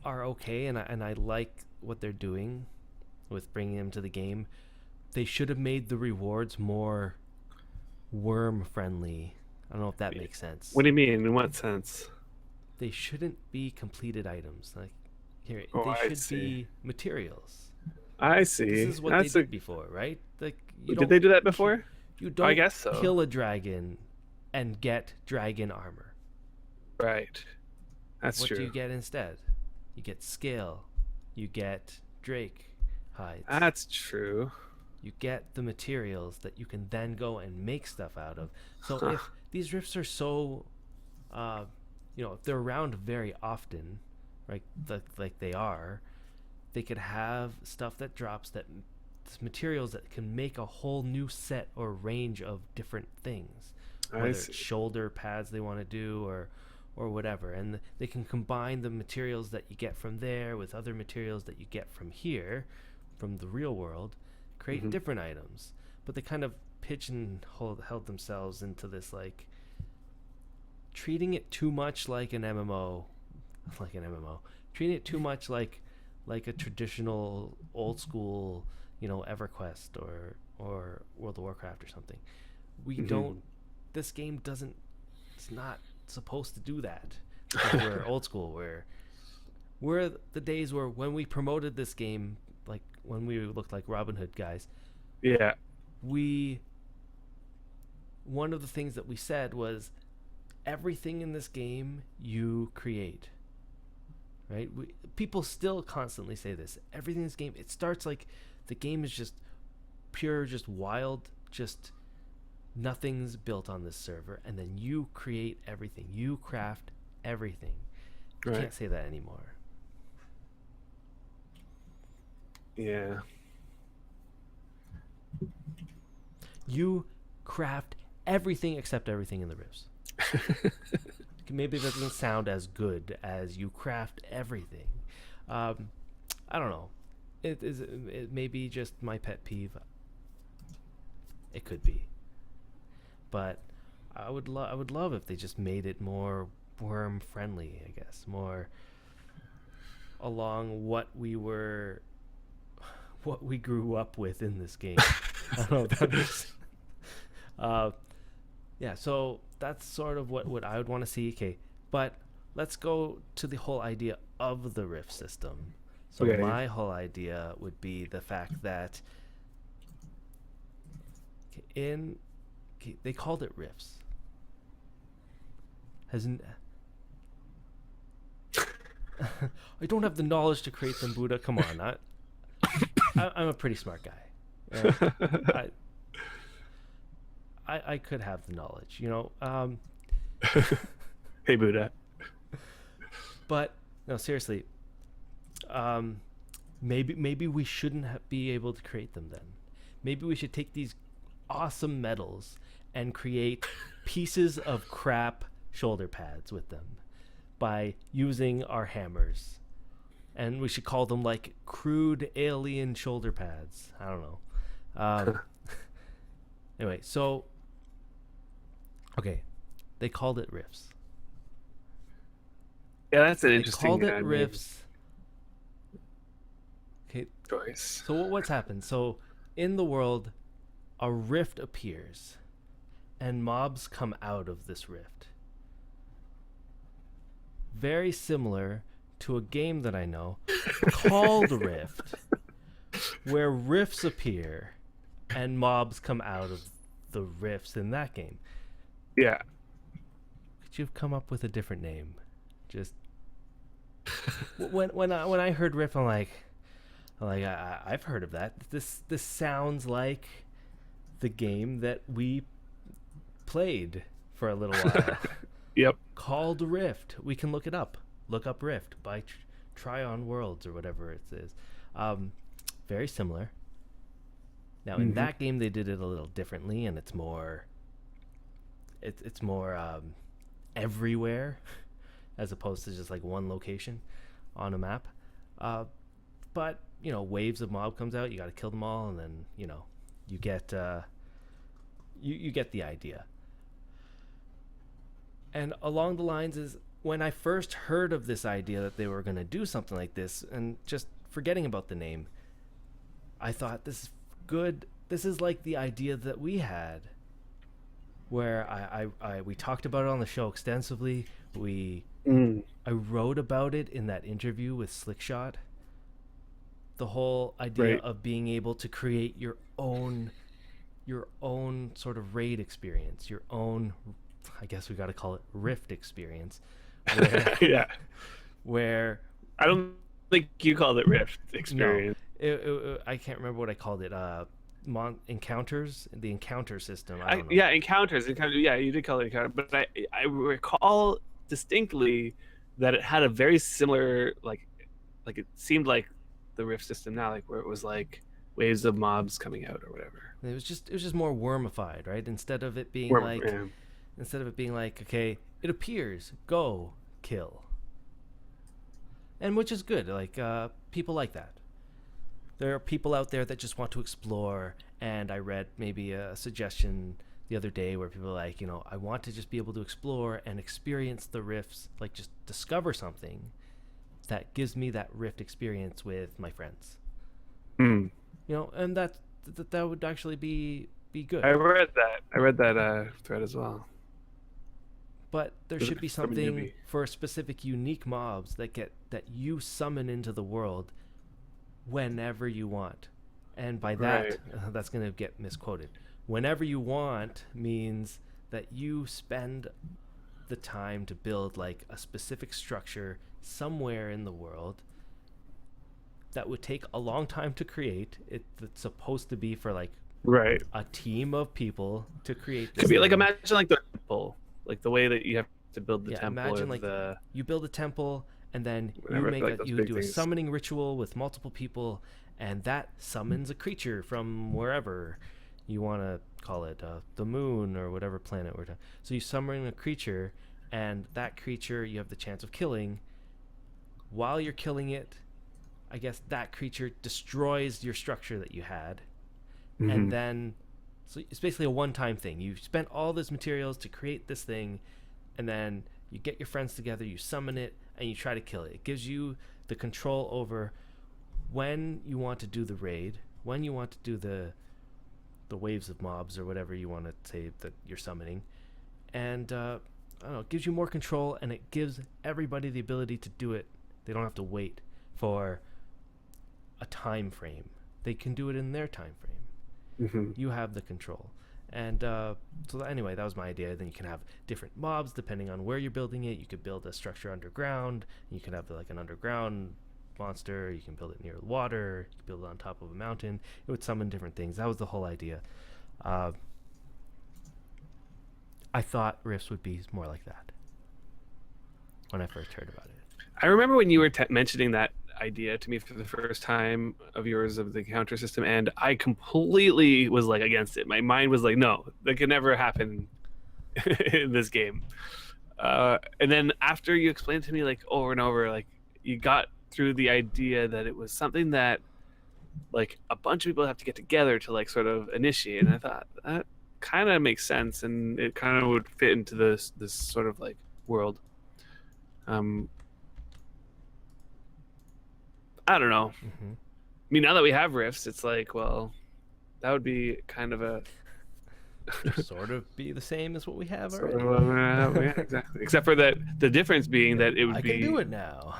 okay, and I like what they're doing with bringing them to the game. They should have made the rewards more worm friendly. I don't know if that makes sense. What do you mean? In what sense? They shouldn't be completed items. Like here, Oh, they I should see. be materials. I This see. is what they That's a. did before, right? Like Did they do that before? you I don't guess so. kill a dragon and get dragon armor. Right. That's What do you true. get instead? You get scale. You get drake hides. That's true. You get the materials that you can then go and make stuff out of. So Huh. if these rifts are so, if they're around very often, right, like they are, they could have stuff that drops that materials that can make a whole new set or range of different things, I whether see. it's shoulder pads they want to do or whatever, and they can combine the materials that you get from there with other materials that you get from here, from the real world, create Hmm. different items. But they kind of pigeonholed themselves into this, like, treating it too much like an MMO, like an MMO, treating it too much like a traditional old school, EverQuest or World of Warcraft or something. We Hmm. don't. This game doesn't. It's not supposed to do that because we're old school. We're the days where when we promoted this game, like when we looked like Robin Hood guys, Yeah. we one of the things that we said was everything in this game you create, right? People still constantly say this. Everything in this game, it starts like the game is just pure, just wild, just nothing's built on this server, and then you create everything. You craft everything. You Right. can't say that anymore. Yeah. You craft everything except everything in the rifts. Maybe that doesn't sound as good as you craft everything. I don't know. It may be just my pet peeve. It could be, but I would love if they just made it more worm friendly. I guess more along what we grew up with in this game. I don't know if that makes. Uh, yeah, so that's sort of what I would want to see. Okay, but let's go to the whole idea of the rift system. So Okay. my whole idea would be the fact that they called it rifts. Hasn't I don't have the knowledge to create them, Buddha. Come on, I'm a pretty smart guy. I could have the knowledge, Hey, Buddha. but no, seriously. Maybe we shouldn't be able to create them then. Maybe we should take these awesome medals and create pieces of crap shoulder pads with them by using our hammers. And we should call them like crude alien shoulder pads. I don't know. Um, anyway, so okay, they called it riffs. Yeah, that's an They interesting called it name riffs. Okay, choice. so what's happened? So in the world, a rift appears, and mobs come out of this rift. Very similar to a game that I know called Rift, where rifts appear and mobs come out of the rifts in that game. Yeah. Could you have come up with a different name? Just when I heard Rift, I've heard of that. This sounds like the game that we played for a little while. Yep. Called Rift. We can look it up. Look up Rift by Try On Worlds or whatever it is. Very similar. Now in that game they did it a little differently, and it's more everywhere as opposed to just like one location on a map. But waves of mob comes out. You got to kill them all, and then you get you get the idea. And along the lines is when I first heard of this idea that they were going to do something like this, and just forgetting about the name, I thought, this is good. This is like the idea that we had, where we talked about it on the show extensively. I wrote about it in that interview with Slickshot. The whole idea of being able to create your own sort of raid experience, your own, I guess we got to call it Rift experience. Where, yeah. Where I don't think you called it Rift experience. No, I can't remember what I called it. Encounters, the encounter system. I don't know. Yeah, encounters. Yeah, you did call it encounter, but I recall distinctly that it had a very similar like it seemed like the Rift system now, like where it was like waves of mobs coming out or whatever. It was just more wormified, right? Instead of it being like, okay, it appears, go kill, and which is good. Like people like that. There are people out there that just want to explore, and I read maybe a suggestion the other day where people are like, I want to just be able to explore and experience the rifts, like just discover something that gives me that rift experience with my friends. And that would actually be good. I read that thread as well. But there should be something for specific unique mobs that you summon into the world whenever you want. And by that, that's going to get misquoted. Whenever you want means that you spend the time to build like a specific structure somewhere in the world that would take a long time to create. It's supposed to be for like a team of people to create this. Could be like, imagine like the temple, like the way that you have to build the temple. Imagine like you build a temple, and then you do a summoning ritual with multiple people, and that summons a creature from wherever you want to call it, the moon or whatever planet we're talking. So you summon a creature, and that creature you have the chance of killing. While you're killing it, I guess that creature destroys your structure that you had, and then so it's basically a one-time thing. You spent all those materials to create this thing, and then you get your friends together, you summon it, and you try to kill it. It gives you the control over when you want to do the raid, when you want to do the waves of mobs or whatever you want to say that you're summoning. And I don't know, it gives you more control, and it gives everybody the ability to do it. They don't have to wait for a time frame. They can do it in their time frame. You have the control. And so anyway, that was my idea. Then you can have different mobs depending on where you're building it. You could build a structure underground. You can have like an underground monster. You can build it near water. You can build it on top of a mountain. It would summon different things. That was the whole idea. I thought Rifts would be more like that when I first heard about it. I remember when you were mentioning that, idea to me for the first time of yours of the counter system, and I completely was like against it. My mind was like, no, that could never happen in this game. And then after you explained to me like over and over, like you got through the idea that it was something that like a bunch of people have to get together to like sort of initiate, and I thought that kind of makes sense, and it kind of would fit into this sort of like world. Um, I don't know. Mm-hmm. I mean, now that we have rifts, it's like, well, that would be kind of a Sort of be the same as what we have sort already. of, yeah, exactly. Except for that, the difference being that it would I be can do it now.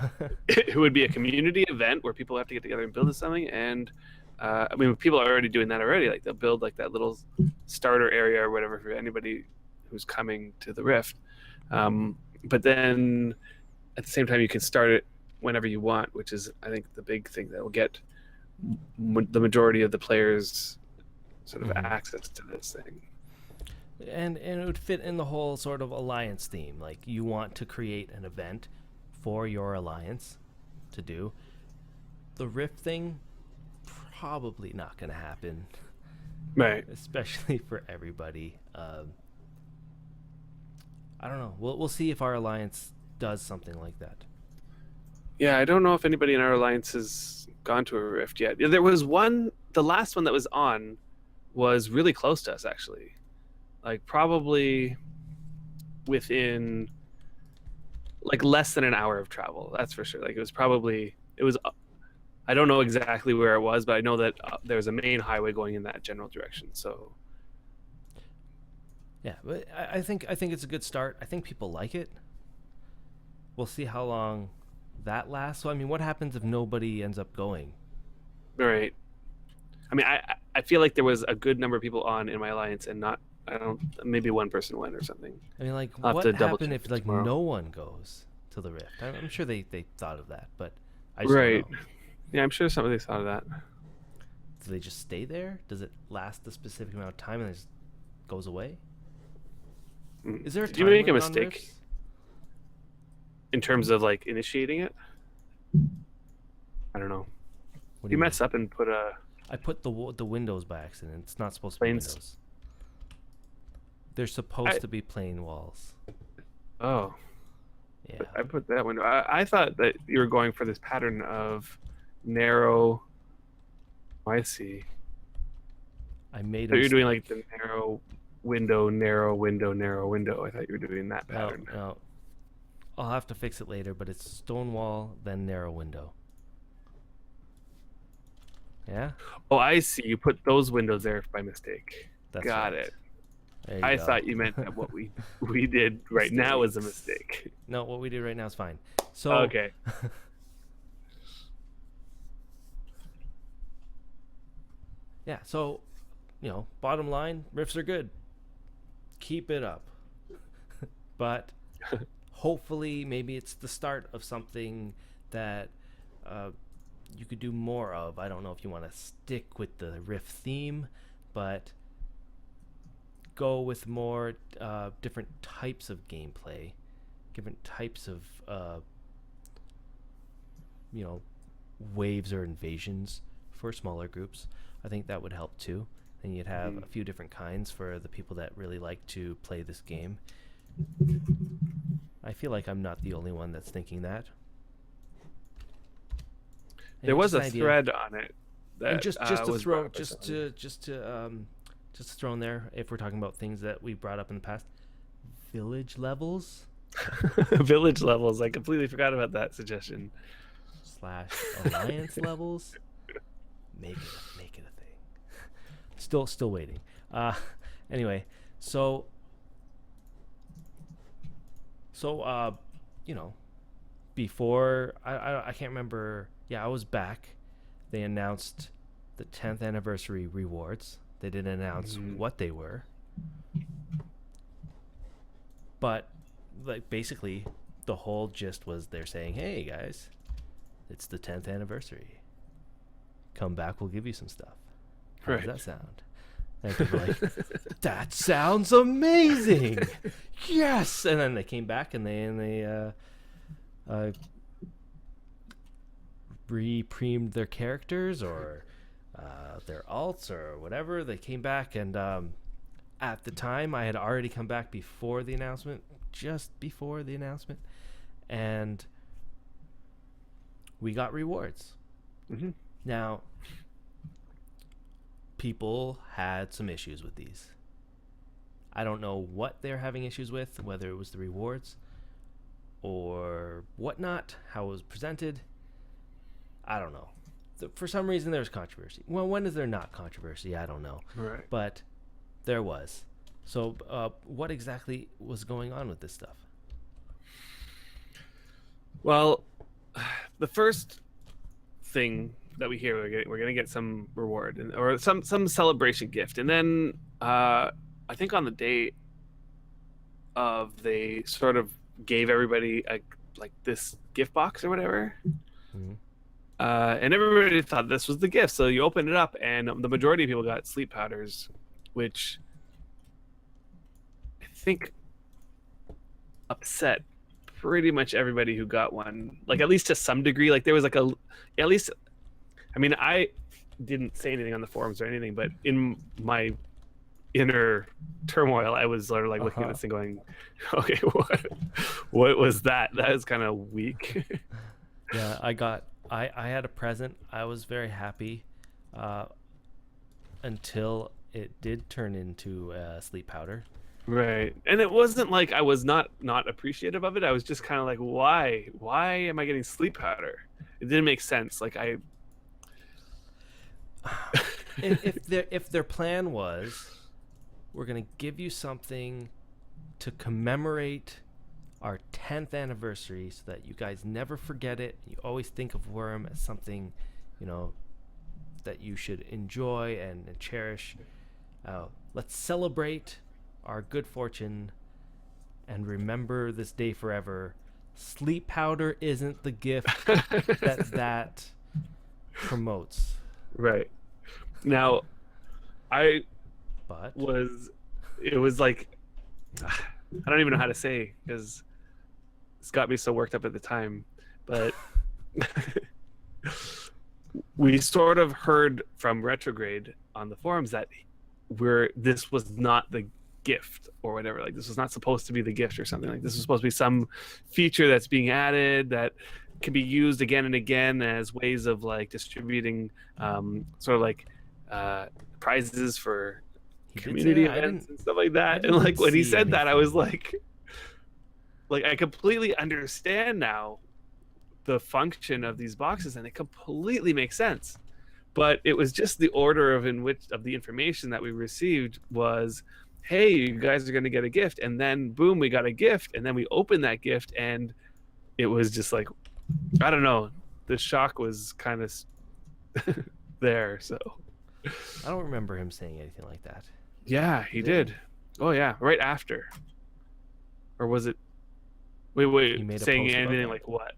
it would be a community event where people have to get together and build something. And I mean, people are already doing that already. Like they'll build like that little starter area or whatever for anybody who's coming to the Rift. But then at the same time, you can start it whenever you want, which is I think the big thing that will get the majority of the players sort of access to this thing. And it would fit in the whole sort of alliance theme. Like you want to create an event for your alliance to do. The Rift thing, probably not going to happen, Right. especially for everybody. I don't know. We'll see if our alliance does something like that. Yeah, I don't know if anybody in our alliance has gone to a Rift yet. There was one, the last one that was on was really close to us actually. Like probably within like less than an hour of travel. That's for sure. Like it was I don't know exactly where it was, but I know that there's a main highway going in that general direction. So Yeah, but I think it's a good start. I think people like it. We'll see how long that lasts. So I mean, what happens if nobody ends up going? all right. I mean, I feel like there was a good number of people on in my alliance, and not I don't maybe one person went or something. I mean, like, I'll have what to double happened check if like tomorrow. no one goes to the Rift? I'm sure they thought of that, but I just Right. don't know. Yeah, I'm sure somebody thought of that. Do they just stay there? Does it last a specific amount of time and it just goes away? Is there a Did time you make a limit on mistake Rifts? in terms of like initiating it? I don't know. What do You mean? mess up and put a I put the windows by accident. It's not supposed to be Planes. windows. They're supposed to be plain walls. oh. Yeah. I put that window. I thought that you were going for this pattern of narrow. Oh, I see. I made So a you're mistake. doing like the narrow window, narrow window, narrow window. I thought you were doing that No, pattern. no. I'll have to fix it later, but it's stone wall, then narrow window. Yeah? Oh, I see. You put those windows there by mistake. That's Got right. it. There you I go. thought you meant that what we did right now was a Mistakes. mistake. No, what we did right now is fine. So Okay. yeah, so bottom line, riffs are good. Keep it up. But hopefully maybe it's the start of something that you could do more of. I don't know if you want to stick with the riff theme, but go with more different types of gameplay, different types of waves or invasions for smaller groups. I think that would help too. And you'd have a few different kinds for the people that really like to play this game. I feel like I'm not the only one that's thinking that. And There was just a an idea. thread on it that And just to was throw brought up by someone. just to throw in there, if we're talking about things that we brought up in the past, village levels Village levels. I completely forgot about that suggestion. / alliance levels, make it a thing. Still waiting. Anyway, so before I can't remember. Yeah, I was back. They announced the 10th anniversary rewards. They didn't announce what they were, but like basically the whole gist was they're saying, "Hey guys, it's the 10th anniversary. Come back, we'll give you some stuff." How Right. does that sound? And people were like, "That sounds amazing!" Yes. And then they came back and they re-premed their characters or their alts or whatever. They came back, and at the time, I had already come back before the announcement, just before the announcement, and we got rewards. Mm-hmm. Now, people had some issues with these. I don't know what they're having issues with, whether it was the rewards or whatnot, how it was presented. I don't know. For some reason, there was controversy. Well, when is there not controversy? I don't know. Right. But there was. So what exactly was going on with this stuff? Well, the first thing that we hear, we're gonna get some reward or some celebration gift, and then I think on the day of, they sort of gave everybody like this gift box or whatever. Mm-hmm. And everybody thought this was the gift, so you open it up, and the majority of people got sleep powders, which I think upset pretty much everybody who got one, like at least to some degree. Like there was like at least, I mean, I didn't say anything on the forums or anything, but in my inner turmoil, I was sort of like looking at this and going, okay, what was that? That is kind of weak. Yeah, I had a present. I was very happy until it did turn into sleep powder. Right. And it wasn't like I was not appreciative of it. I was just kind of like, why am I getting sleep powder? It didn't make sense. Like if their plan was, we're going to give you something to commemorate our 10th anniversary so that you guys never forget it. You always think of Worm as something, that you should enjoy and cherish. Let's celebrate our good fortune and remember this day forever. Sleep powder isn't the gift that promotes. Right. Now, it was like, I don't even know how to say, because it's got me so worked up at the time, but we sort of heard from Retrograde on the forums that this was not the gift or whatever. Like this was not supposed to be the gift or something. Like this was supposed to be some feature that's being added that can be used again and again as ways of like distributing sort of like prizes for community events and stuff like that. And like when he said that, I was like I completely understand now the function of these boxes, and it completely makes sense. But it was just the order of the information that we received was, hey, you guys are going to get a gift, and then boom, we got a gift, and then we opened that gift, and it was just like, I don't know, the shock was kind of there. So I don't remember him saying anything like that. Yeah, he did. Oh yeah, right after. Or was it? Wait. Saying anything like what?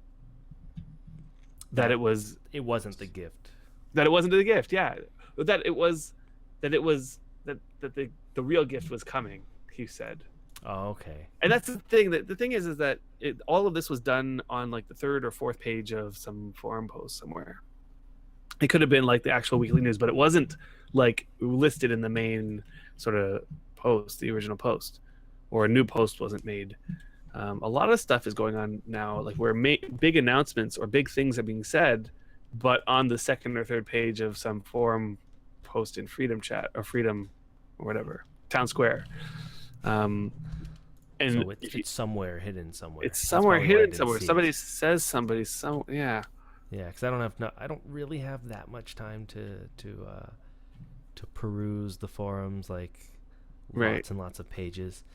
That it wasn't the gift. That it wasn't the gift. Yeah, that the real gift was coming. He said. Oh, okay. And that's the thing. The thing is that all of this was done on like the third or fourth page of some forum post somewhere. It could have been like the actual weekly news, but it wasn't like listed in the main sort of post, the original post, or a new post wasn't made. A lot of stuff is going on now, like where big announcements or big things are being said, but on the second or third page of some forum post in Freedom Chat or Freedom or whatever, Town Square. And so it's somewhere hidden somewhere. It's somewhere hidden somewhere. Somebody says yeah. Yeah, because I don't really have that much time to peruse the forums, like lots and lots of pages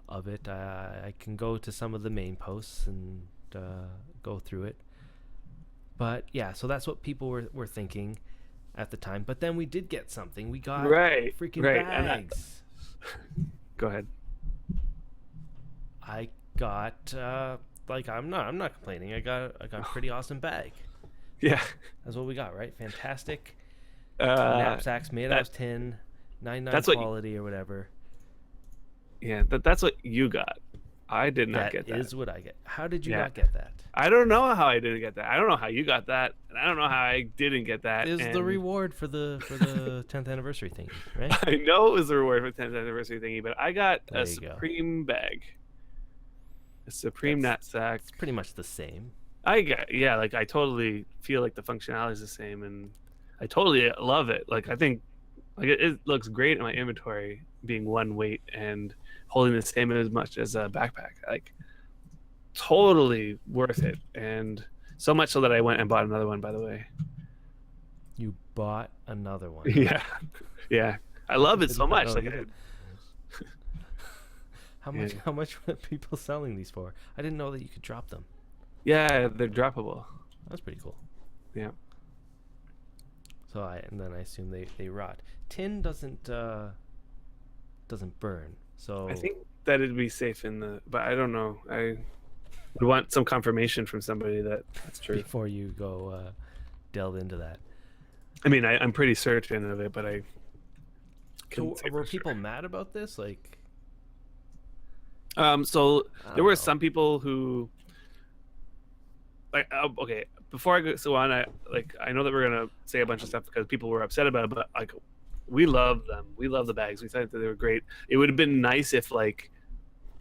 of it. I can go to some of the main posts and go through it. But yeah, so that's what people were thinking at the time. But then we did get something. We got freaking bags. Go ahead. I got I'm not complaining. I got a pretty awesome bag. Yeah, that's what we got, right? Fantastic knapsacks made out of tin, 99 quality or whatever. Yeah, that's what you got. I did not That get that. is what I get. How did you Yeah. not get that? I don't know how I didn't get that. I don't know how you got that, and I don't know how I didn't get that. Is the And reward for the 10th anniversary thing, right? I know it was the reward for the 10th anniversary thingy, but I got There a you go. Supreme bag, a Supreme knapsack. It's pretty much the same. Yeah, like I totally feel like the functionality is the same, and I totally love it. Like I think like it looks great in my inventory, being one weight and holding the same as much as a backpack. Like totally worth it, and so much so that I went and bought another one. By the way, You bought another one. yeah, yeah, I love it so much. know Like, you did. How much? Yeah. How much were people selling these for? I didn't know that you could drop them. yeah, they're droppable. That's pretty cool. Yeah, So and then I assume they rot. Tin doesn't burn. So I think that it'd be safe in the, but I don't know. I would want some confirmation from somebody that that's true. before you go delve into that. I mean, I'm pretty certain of it, but I. So couldn't say were for sure. people mad about this? Like, So I there don't were know. some people who, like, okay, before I go on, I know that we're gonna say a bunch of stuff because people were upset about it, but like, we love them. We love the bags. We thought that they were great. It would have been nice if like,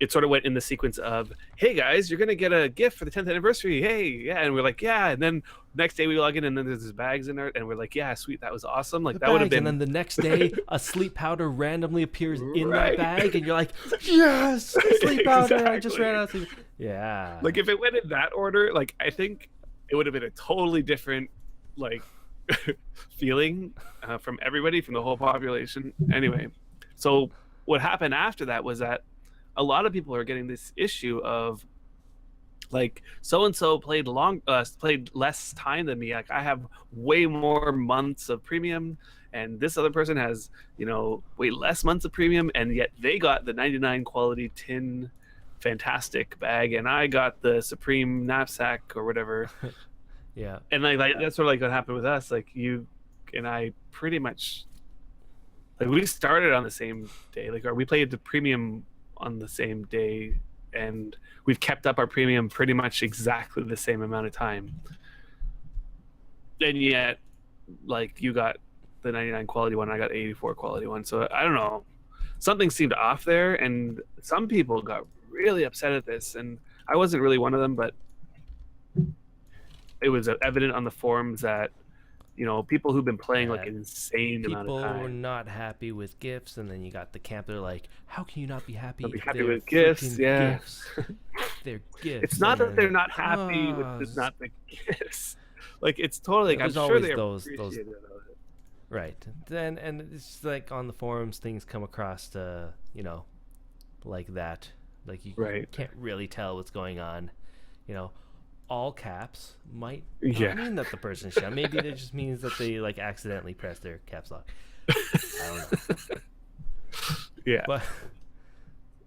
it sort of went in the sequence of, hey guys, you're gonna get a gift for the 10th anniversary. Hey, yeah, and we're like, yeah, and then next day we log in and then there's bags in there, and we're like, yeah, sweet, that was awesome. Like The that would have bags, been. and then the next day a sleep powder randomly appears in Right. that bag, and you're like, yes, sleep powder. I just Exactly. ran out of sleep. Yeah. Like if it went in that order, like I think it would have been a totally different like feeling from everybody, from the whole population. Anyway, so what happened after that was that a lot of people are getting this issue of like so and so played less time than me. Like I have way more months of premium, and this other person has way less months of premium, and yet they got the 99 quality tin fantastic bag, and I got the Supreme knapsack or whatever. Yeah. And like that's sort of like what happened with us. Like you and I pretty much like we started on the same day. Like or we played the premium on the same day, and we've kept up our premium pretty much exactly the same amount of time. And yet, like you got the 99 quality one, I got 84 quality one. So I don't know, something seemed off there, and some people got really upset at this, and I wasn't really one of them, but it was evident on the forums that people who've been playing like That an insane amount People of were time. not happy with gifts, and then you got the camp. They're like, "How can you not be happy? They'll be if happy they're with gifts, freaking yeah. gifts? They're gifts." It's not And that they're then, not happy with it's not the gifts. Like it's totally like I'm There's sure always they those- appreciate it. right. Then and it's like on the forums, things come across to like that. Like you Right. can't really tell what's going on. All caps might Yeah. not mean that the person should. Maybe it just means that they like accidentally press their caps lock. I don't know. Yeah.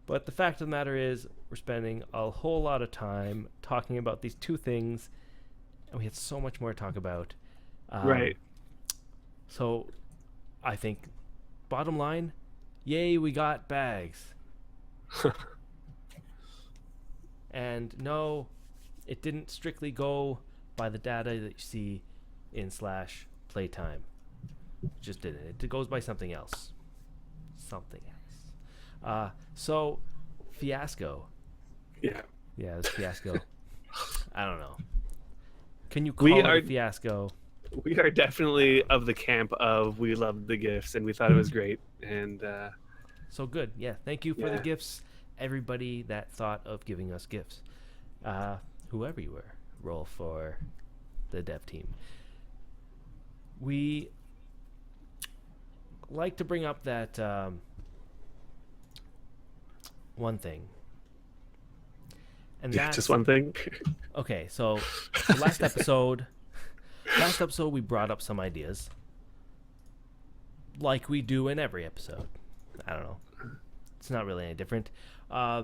But the fact of the matter is, we're spending a whole lot of time talking about these two things, and we had so much more to talk about. Right. So, I think, bottom line, yay, we got bags. And no, it didn't strictly go by the data that you see in /playtime. It just didn't. It goes by something else. Something else. So, fiasco. Yeah. Yeah, this fiasco. I don't know. Can you We call it are- a fiasco? We are definitely of the camp of we loved the gifts and we thought it was great. And So good. Yeah, thank you for the Yeah. gifts. Everybody that thought of giving us gifts. Whoever you were, roll for the dev team. We like to bring up that one thing. And yeah, that's just one thing. okay, so last episode we brought up some ideas. Like we do in every episode. I don't know. It's not really any different. Yeah.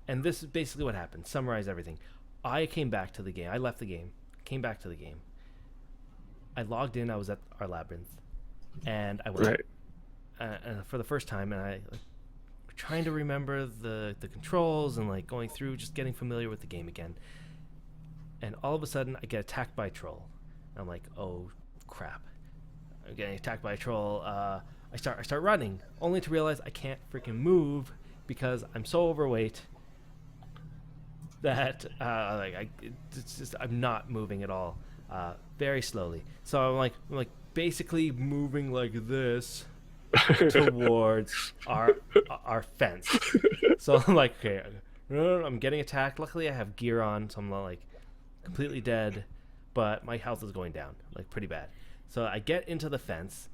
And this is basically what happened. Summarize everything. I came back to the game. I left the game. Came back to the game. I logged in. I was at our labyrinth. And I went Right. and for the first time, and I trying to remember the controls and like going through, just getting familiar with the game again. And all of a sudden, I get attacked by a troll. And I'm like, oh crap! I'm getting attacked by a troll. I start running, only to realize I can't freaking move because I'm so overweight that it's just I'm not moving at all, very slowly. So I'm like basically moving like this towards our fence. So I'm like, okay, I'm getting attacked. Luckily, I have gear on, so I'm not like completely dead, but my health is going down like pretty bad. So I get into the fence,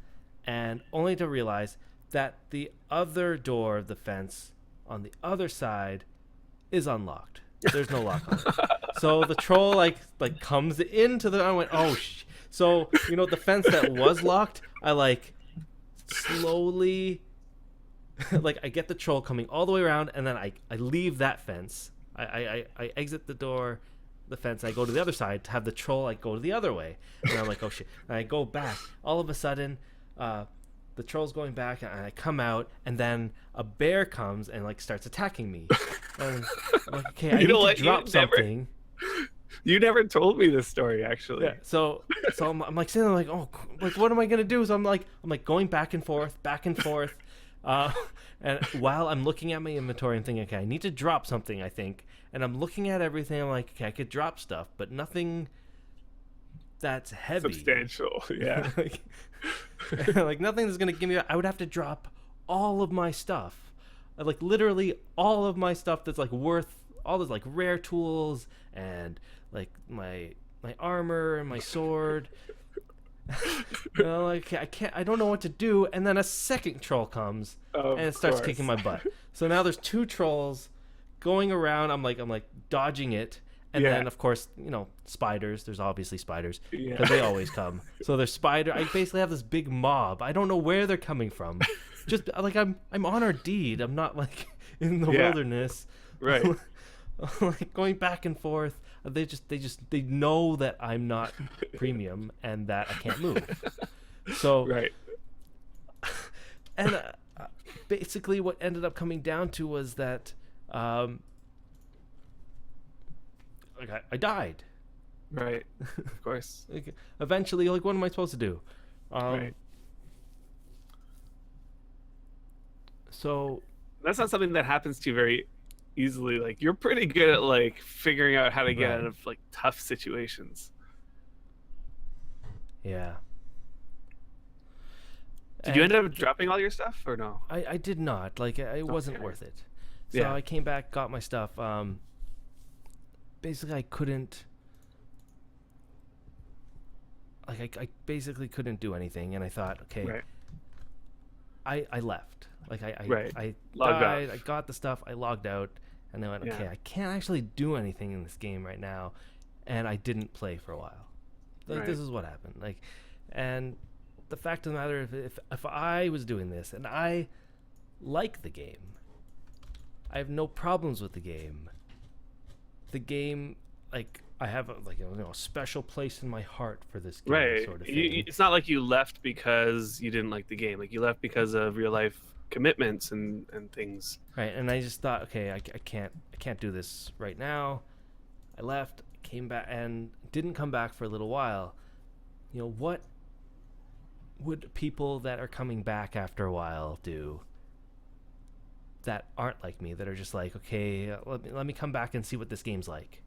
and only to realize that the other door of the fence on the other side is unlocked. There's no lock on it. So the troll like comes into the. I went, oh so the fence that was locked, I like slowly like I get the troll coming all the way around, and then I leave that fence. I exit the door, the fence. I go to the other side to have the troll like go to the other way, and I'm like, oh shit! And I go back. All of a sudden, the troll's going back, and I come out, and then a bear comes and like starts attacking me. And I'm like, okay, I need to drop something. You never told me this story, actually. Yeah. So I'm like sitting there like, oh, like what am I gonna do? So I'm like going back and forth, and while I'm looking at my inventory and thinking, okay, I need to drop something, I think, and I'm looking at everything. I'm like, okay, I could drop stuff, but nothing that's heavy, substantial. Yeah. like nothing that's gonna give me. I would have to drop all of my stuff, like literally all of my stuff that's like worth all those like rare tools and like my armor and my sword. Like I don't know what to do, and then a second troll comes and it starts kicking my butt. So now there's two trolls going around. I'm like dodging it, and then of course spiders. There's obviously spiders because they always come. So there's spider. I basically have this big mob. I don't know where they're coming from. Just like I'm on our deed. I'm not like in the wilderness. Right. Like going back and forth. They know that I'm not premium and that I can't move. So right. And basically what ended up coming down to was that like I died. Right. Of course. Like, eventually, like, what am I supposed to do? Right. So that's not something that happens to you very easily. Like you're pretty good at like figuring out how to get out of like tough situations. Yeah. Did you end up dropping all your stuff or no? I did not. Like it wasn't worth it. So I came back, got my stuff. Basically, I couldn't. Like I basically couldn't do anything, and I thought, okay, I left. Like I logged died. off. I got the stuff. I logged out, and I went, okay, I can't actually do anything in this game right now, and I didn't play for a while. Like this is what happened. Like, and the fact of the matter, if I was doing this and I like the game, I have no problems with the game. The game, like I have a special place in my heart for this game, sort of thing. It's not like you left because you didn't like the game. Like you left because of real life commitments and things. Right, and I just thought, okay, I can't do this right now. I left, came back, and didn't come back for a little while. What would people that are coming back after a while do that aren't like me, that are just like, okay, let me come back and see what this game's like?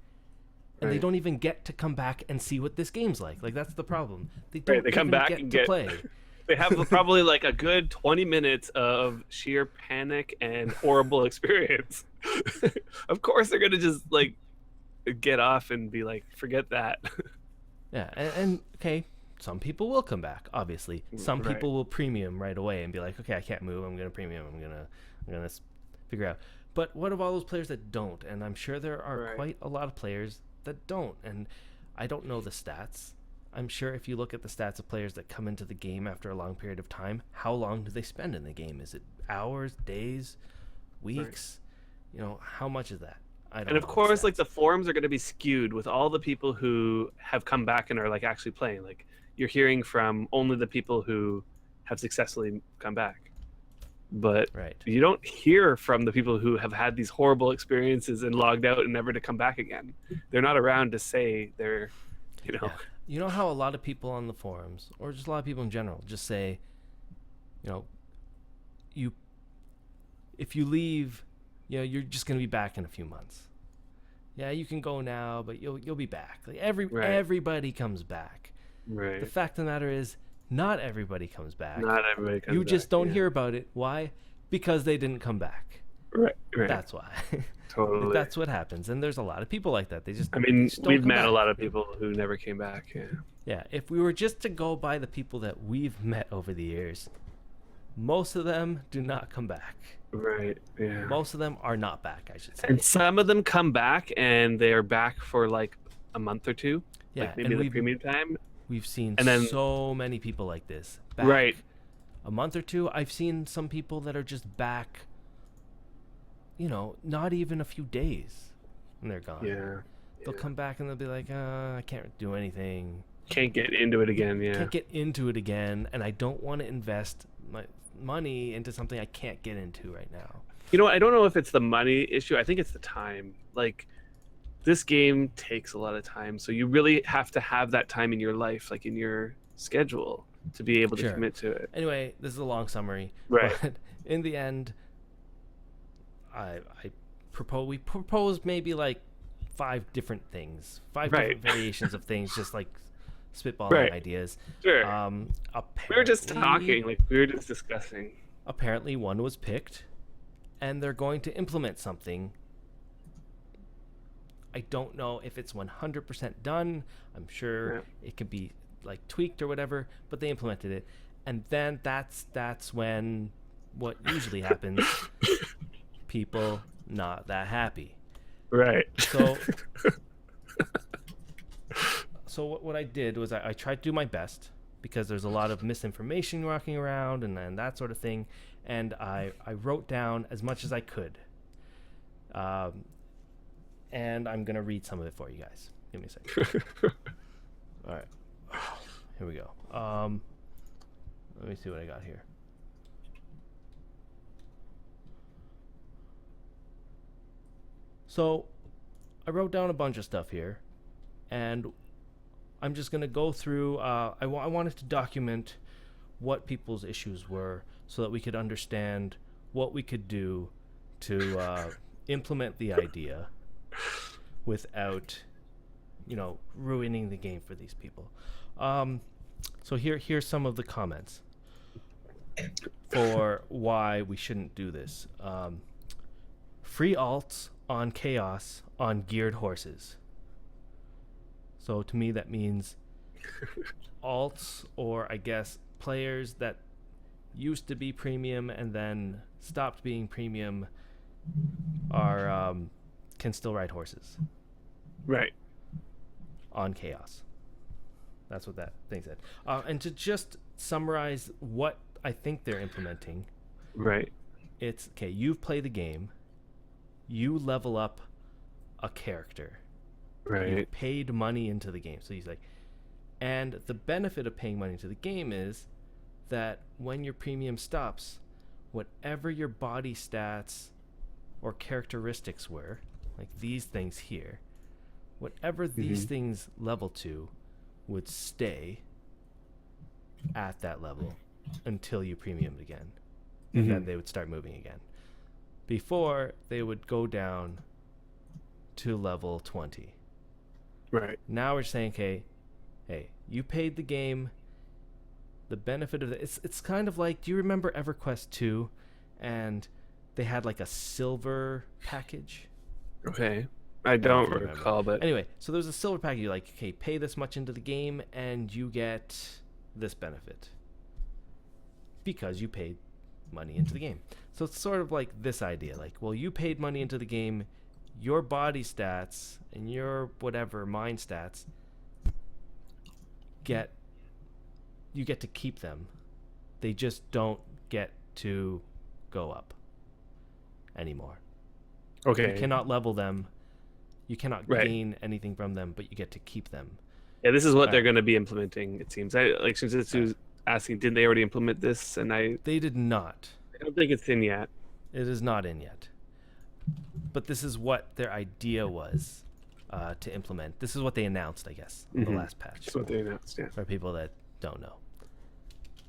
And they don't even get to come back and see what this game's like. Like that's the problem. They don't they come back get and to play. They have probably like a good 20 minutes of sheer panic and horrible experience. Of course they're gonna just like get off and be like, forget that. Yeah, and okay, some people will come back, obviously. Some people will premium right away and be like, okay, I can't move, I'm gonna premium, I'm gonna figure out. But what of all those players that don't? And I'm sure there are quite a lot of players that don't, and I don't know the stats. I'm sure if you look at the stats of players that come into the game after a long period of time, how long do they spend in the game? Is it hours, days, weeks? How much is that? I don't know. And of course, like the forums are going to be skewed with all the people who have come back and are like actually playing. Like you're hearing from only the people who have successfully come back. but Right. you don't hear from the people who have had these horrible experiences and logged out and never to come back again. They're not around to say they're, you know. Yeah. You know how a lot of people on the forums, or just a lot of people in general, just say, you know, you if you leave, you're just gonna be back in a few months. Yeah, you can go now, but you'll be back. Like Right. everybody comes back. The Right. fact of the matter is, not everybody comes back. Not everybody comes You just back, don't yeah. hear about it. Why? Because they didn't come back. Right. That's why. Totally. That's what happens, and there's a lot of people like that. They just I mean, don't we've come met back. a lot of people who never came back. Yeah. Yeah, if we were just to go by the people that we've met over the years, most of them do not come back. Right. Yeah. Most of them are not back, I should say. And some of them come back and they're back for like a month or two. Yeah, like maybe and the premium time. We've seen And then- so many people like this. Back Right. a month or two. I've seen some people that are just back, not even a few days, and they're gone. Yeah. They'll come back and they'll be like, I can't do anything. Can't get into it again. Yeah. Can't get into it again, and I don't want to invest my money into something I can't get into right now. You know, I don't know if it's the money issue. I think it's the time. Like, this game takes a lot of time, so you really have to have that time in your life, like in your schedule, to be able to Sure. commit to it. Anyway, this is a long summary. Right. But in the end, we proposed maybe like 5 different things, 5 Right. different variations of things, just like spitballing Right. ideas. Sure. We were just Apparently- talking, like we were just discussing. Apparently, one was picked, and they're going to implement something. I don't know if it's 100% done. I'm sure Yeah. it could be like tweaked or whatever, but they implemented it, and then that's when what usually happens. People not that happy. Right. So, what I did was I tried to do my best, because there's a lot of misinformation walking around and that sort of thing, and I wrote down as much as I could. And I'm gonna read some of it for you guys. Give me a second. All right, here we go. Let me see what I got here. So, I wrote down a bunch of stuff here, and I'm just gonna go through. I wanted to document what people's issues were, so that we could understand what we could do to implement the idea without, ruining the game for these people. So here's some of the comments for why we shouldn't do this. Free alts on chaos on geared horses. So to me that means alts, or I guess players that used to be premium and then stopped being premium, are can still ride horses Right. on chaos. That's what that thing said. And to just summarize what I think they're implementing, Right. it's okay. You've played the game. You level up a character. You Right. paid money into the game. So he's like, and the benefit of paying money into the game is that when your premium stops, whatever your body stats or characteristics were, like these things here, whatever these things level to would stay at that level until you premiumed again. And then they would start moving again. Before, they would go down to level 20. Right. Now we're saying, hey, you paid the game. The benefit of it's kind of like, do you remember EverQuest 2? And they had like a silver package. Okay. I don't remember. recall, but Anyway, so there's a silver package. You're like, okay, pay this much into the game and you get this benefit because you paid money into the game. So it's sort of like this idea, like, well, you paid money into the game, your body stats and your whatever mind stats you get to keep them. They just don't get to go up anymore. okay. You cannot level them. You cannot Right. gain anything from them, but you get to keep them. Yeah, this is what they're Right. going to be implementing. It seems. I like since it's asking, didn't they already implement this? And They did not. I don't think it's in yet. It is not in yet. But this is what their idea was to implement. This is what they announced, I guess, in the last patch. That's what they announced, yeah. For people that don't know.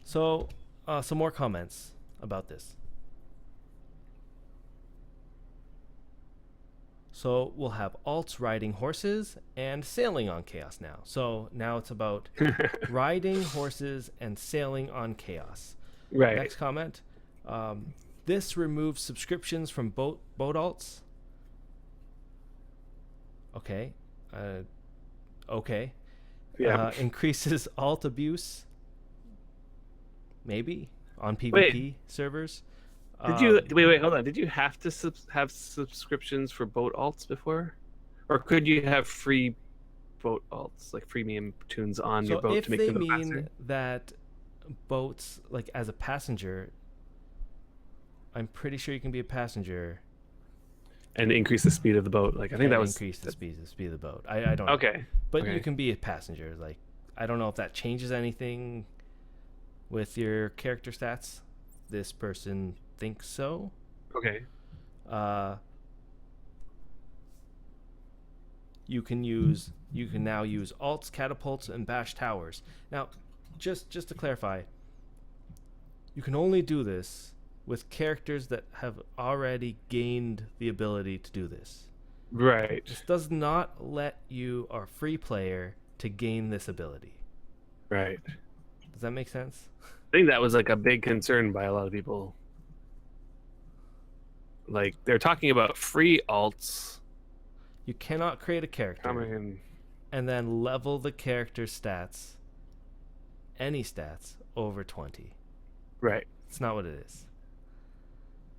So, some more comments about this. So we'll have alts riding horses and sailing on chaos now. So now it's about riding horses and sailing on chaos. Right. Next comment. This removes subscriptions from boat alts. Okay. Okay. Yeah. Increases alt abuse. Maybe on PvP servers. Did you wait? Hold on. Did you have to have subscriptions for boat alts before, or could you have free boat alts, like freemium tunes on your boat to make them faster? So if they mean that boats, like as a passenger, I'm pretty sure you can be a passenger and increase the speed of the boat. Like I think that was increase the speed of the boat. I don't know. Okay. But you can be a passenger. Like I don't know if that changes anything with your character stats. This person thinks so. Okay. You can now use alts, catapults, and bash towers. Now, just to clarify, you can only do this with characters that have already gained the ability to do this. Right. This does not let you, or free player, to gain this ability. Right. Does that make sense? I think that was like a big concern by a lot of people. Like they're talking about free alts. You cannot create a character and then level the character's stats, any stats, over 20. Right. It's not what it is.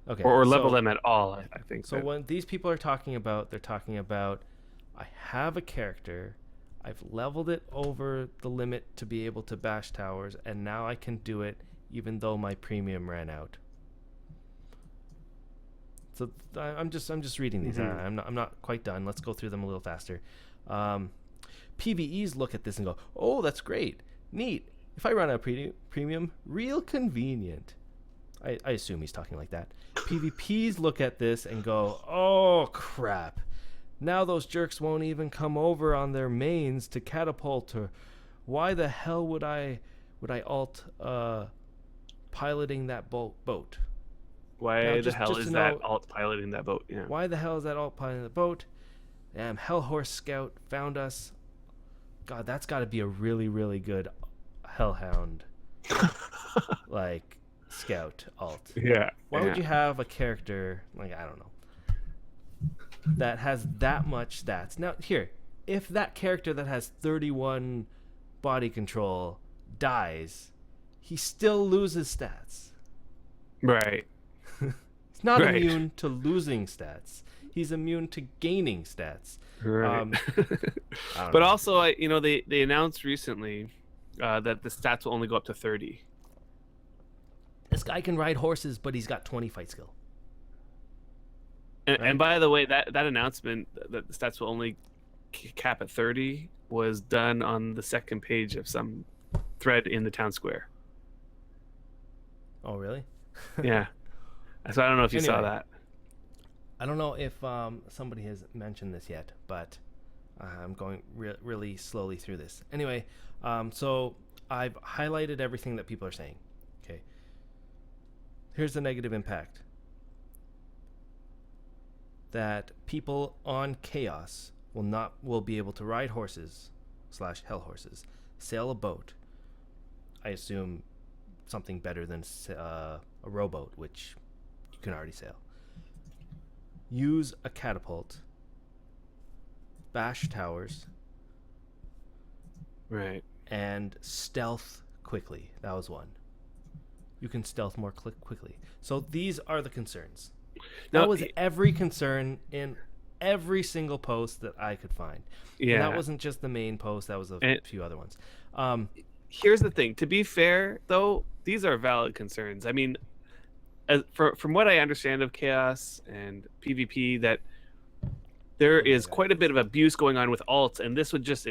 Okay. Or level them at all, I think. So when these people are talking about, they're talking about, I have a character, I've leveled it over the limit to be able to bash towers, and now I can do it even though my premium ran out. So I'm just reading these. I'm not quite done. Let's go through them a little faster. PvEs look at this and go, "Oh, that's great, neat. If I run out of premium, real convenient." I assume he's talking like that. PvPs look at this and go, "Oh crap! Now those jerks won't even come over on their mains to catapult. Or why the hell would I alt piloting that boat?" Why the hell is that alt piloting that boat? Yeah. Why the hell is that alt piloting the boat? Hellhorse Scout found us. God, that's got to be a really, really good Hellhound like Scout alt. Yeah. Why would you have a character like, I don't know, that has that much stats? Now here, if that character that has 31 body control dies, he still loses stats. Right. He's not immune to losing stats. He's immune to gaining stats. Right. But also, they announced recently that the stats will only go up to 30. This guy can ride horses, but he's got 20 fight skill. And by the way, that announcement that the stats will only cap at 30 was done on the second page of some thread in the town square. Oh, really? Yeah. So I don't know if you saw that. I don't know if somebody has mentioned this yet, but I'm going really slowly through this. Anyway, so I've highlighted everything that people are saying. Okay. Here's the negative impact. That people on Chaos will be able to ride horses / hell horses, sail a boat. I assume something better than a rowboat, which you can already sail. Use a catapult, bash towers, right, and stealth quickly. That was one. You can stealth more quickly. So these are the concerns. That was every concern in every single post that I could find. Yeah. And that wasn't just the main post. That was a few other ones. Here's the thing. To be fair, though, these are valid concerns. I mean, from what I understand of Chaos and PvP, that there is quite a bit of abuse going on with alts, and this would just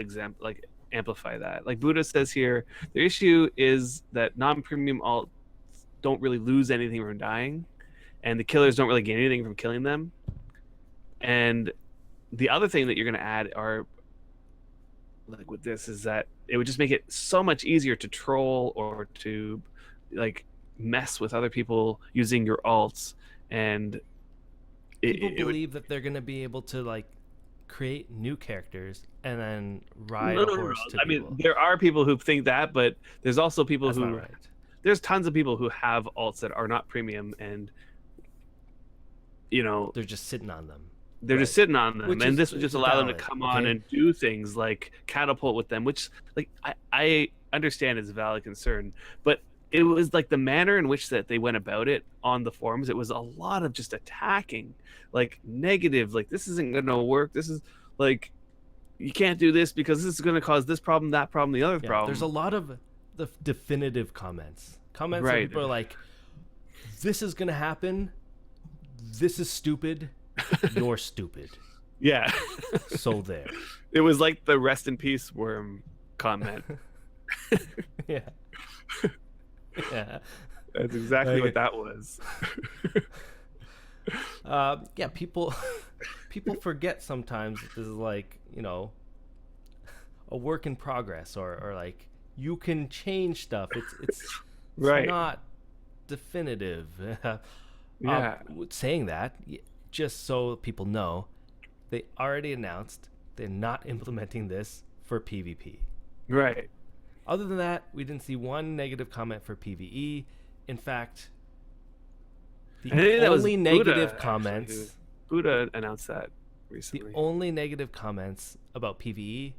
amplify that. Like Buddha says here, the issue is that non-premium alts don't really lose anything from dying, and the killers don't really gain anything from killing them. And the other thing that you're going to add are, like with this, is that it would just make it so much easier to troll or to like mess with other people using your alts. And People believe that they're going to be able to like create new characters and then ride a horse to I mean, people. there are people who think that, but there's also people That's who not right. There's tons of people who have alts that are not premium, and they're just sitting on them. They're just sitting on them, and this would just allow them to valid, come on okay? and do things like catapult with them, which like I understand is a valid concern, but it was like the manner in which that they went about it on the forums. It was a lot of just attacking, like negative, like this isn't going to work. This is like, you can't do this because this is going to cause this problem, that problem, the other problem. There's a lot of the definitive comments. Comments Right. that people are like, this is going to happen. This is stupid. You're stupid. Yeah. So there. It was like the rest in peace worm comment. Yeah. Yeah. That's exactly what that was. Yeah, people forget sometimes that this is like, a work in progress, or like you can change stuff. It's Right. not definitive. Yeah. Saying that, just so people know, they already announced they're not implementing this for PvP. Right. Other than that, we didn't see one negative comment for PvE. In fact, the only negative comments... Buddha announced that recently. The only negative comments about PvE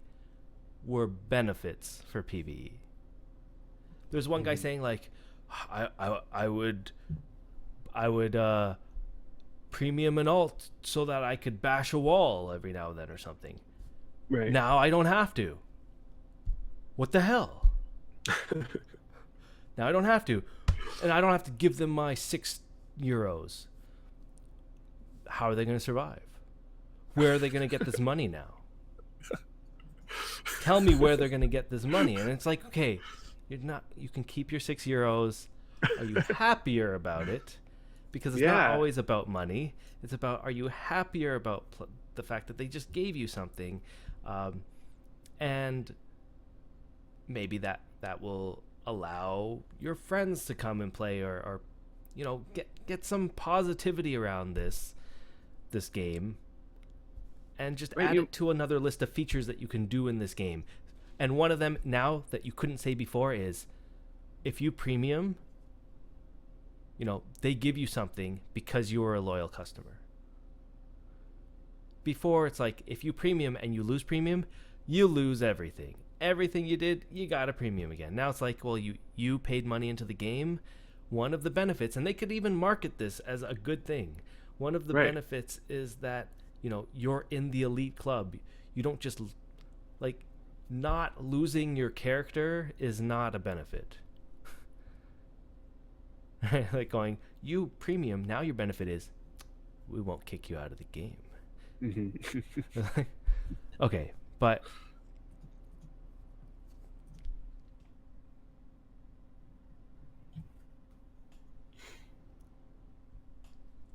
were benefits for PvE. There's one guy saying like, I would premium an alt so that I could bash a wall every now and then or something. Right. Now I don't have to. What the hell? Now I don't have to. And I don't have to give them my €6. How are they going to survive? Where are they going to get this money now? Tell me where they're going to get this money. And it's like, okay, you can keep your €6. Are you happier about it? Because it's not always about money. It's about, are you happier about the fact that they just gave you something? And maybe that will allow your friends to come and play, or get some positivity around this game, and just add it to another list of features that you can do in this game. And one of them now that you couldn't say before is, if you premium, they give you something because you are a loyal customer. Before, it's like, if you premium and you lose everything. Everything you did, you got a premium again. Now it's like, well, you paid money into the game. One of the benefits, and they could even market this as a good thing, one of the benefits is that, you're in the elite club. You don't just, like, not losing your character is not a benefit. Like going, you premium, now your benefit is, we won't kick you out of the game. Mm-hmm. Okay, but...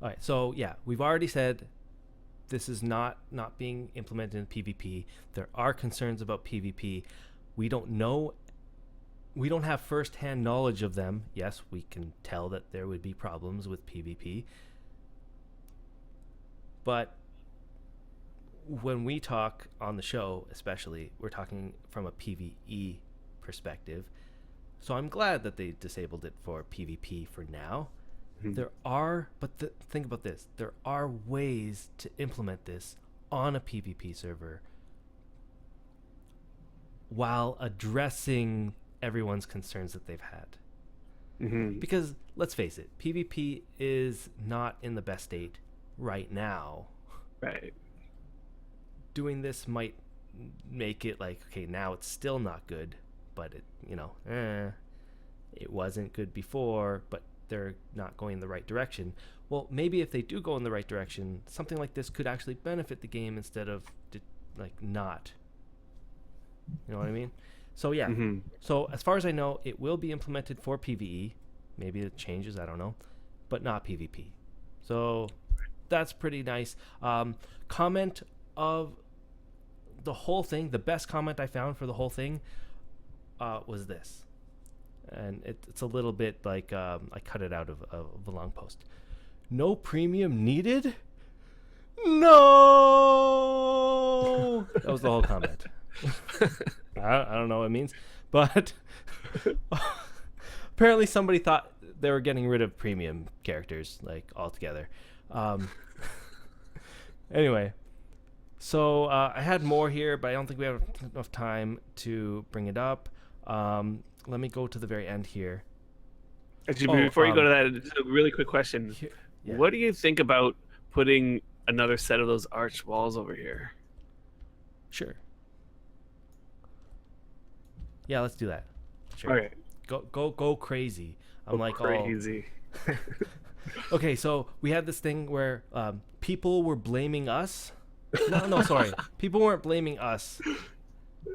All right, so yeah, we've already said this is not being implemented in PvP. There are concerns about PvP. We don't know. We don't have first-hand knowledge of them. Yes, we can tell that there would be problems with PvP. But when we talk on the show, especially, we're talking from a PvE perspective. So I'm glad that they disabled it for PvP for now. There are, but think about this. There are ways to implement this on a PvP server while addressing everyone's concerns that they've had. Mm-hmm. Because, let's face it, PvP is not in the best state right now. Right. Doing this might make it like, okay, now it's still not good, but it wasn't good before, but they're not going in the right direction. Well, maybe if they do go in the right direction, something like this could actually benefit the game instead of not. You know what I mean? So yeah. Mm-hmm. So as far as I know, it will be implemented for PvE. Maybe it changes, I don't know, but not PvP. So that's pretty nice. Comment of the whole thing, the best comment I found for the whole thing was this. And it's a little bit like I cut it out of a long post. No premium needed? No! That was the whole comment. I don't know what it means, but apparently somebody thought they were getting rid of premium characters like altogether. Anyway, so I had more here, but I don't think we have enough time to bring it up. Let me go to the very end here. Actually, before you go to that, just a really quick question. Yeah. What do you think about putting another set of those arched walls over here? Sure. Yeah, let's do that. Sure. Okay. Go crazy. I'm like crazy. Okay, so we had this thing where people were blaming us. No, sorry. People weren't blaming us.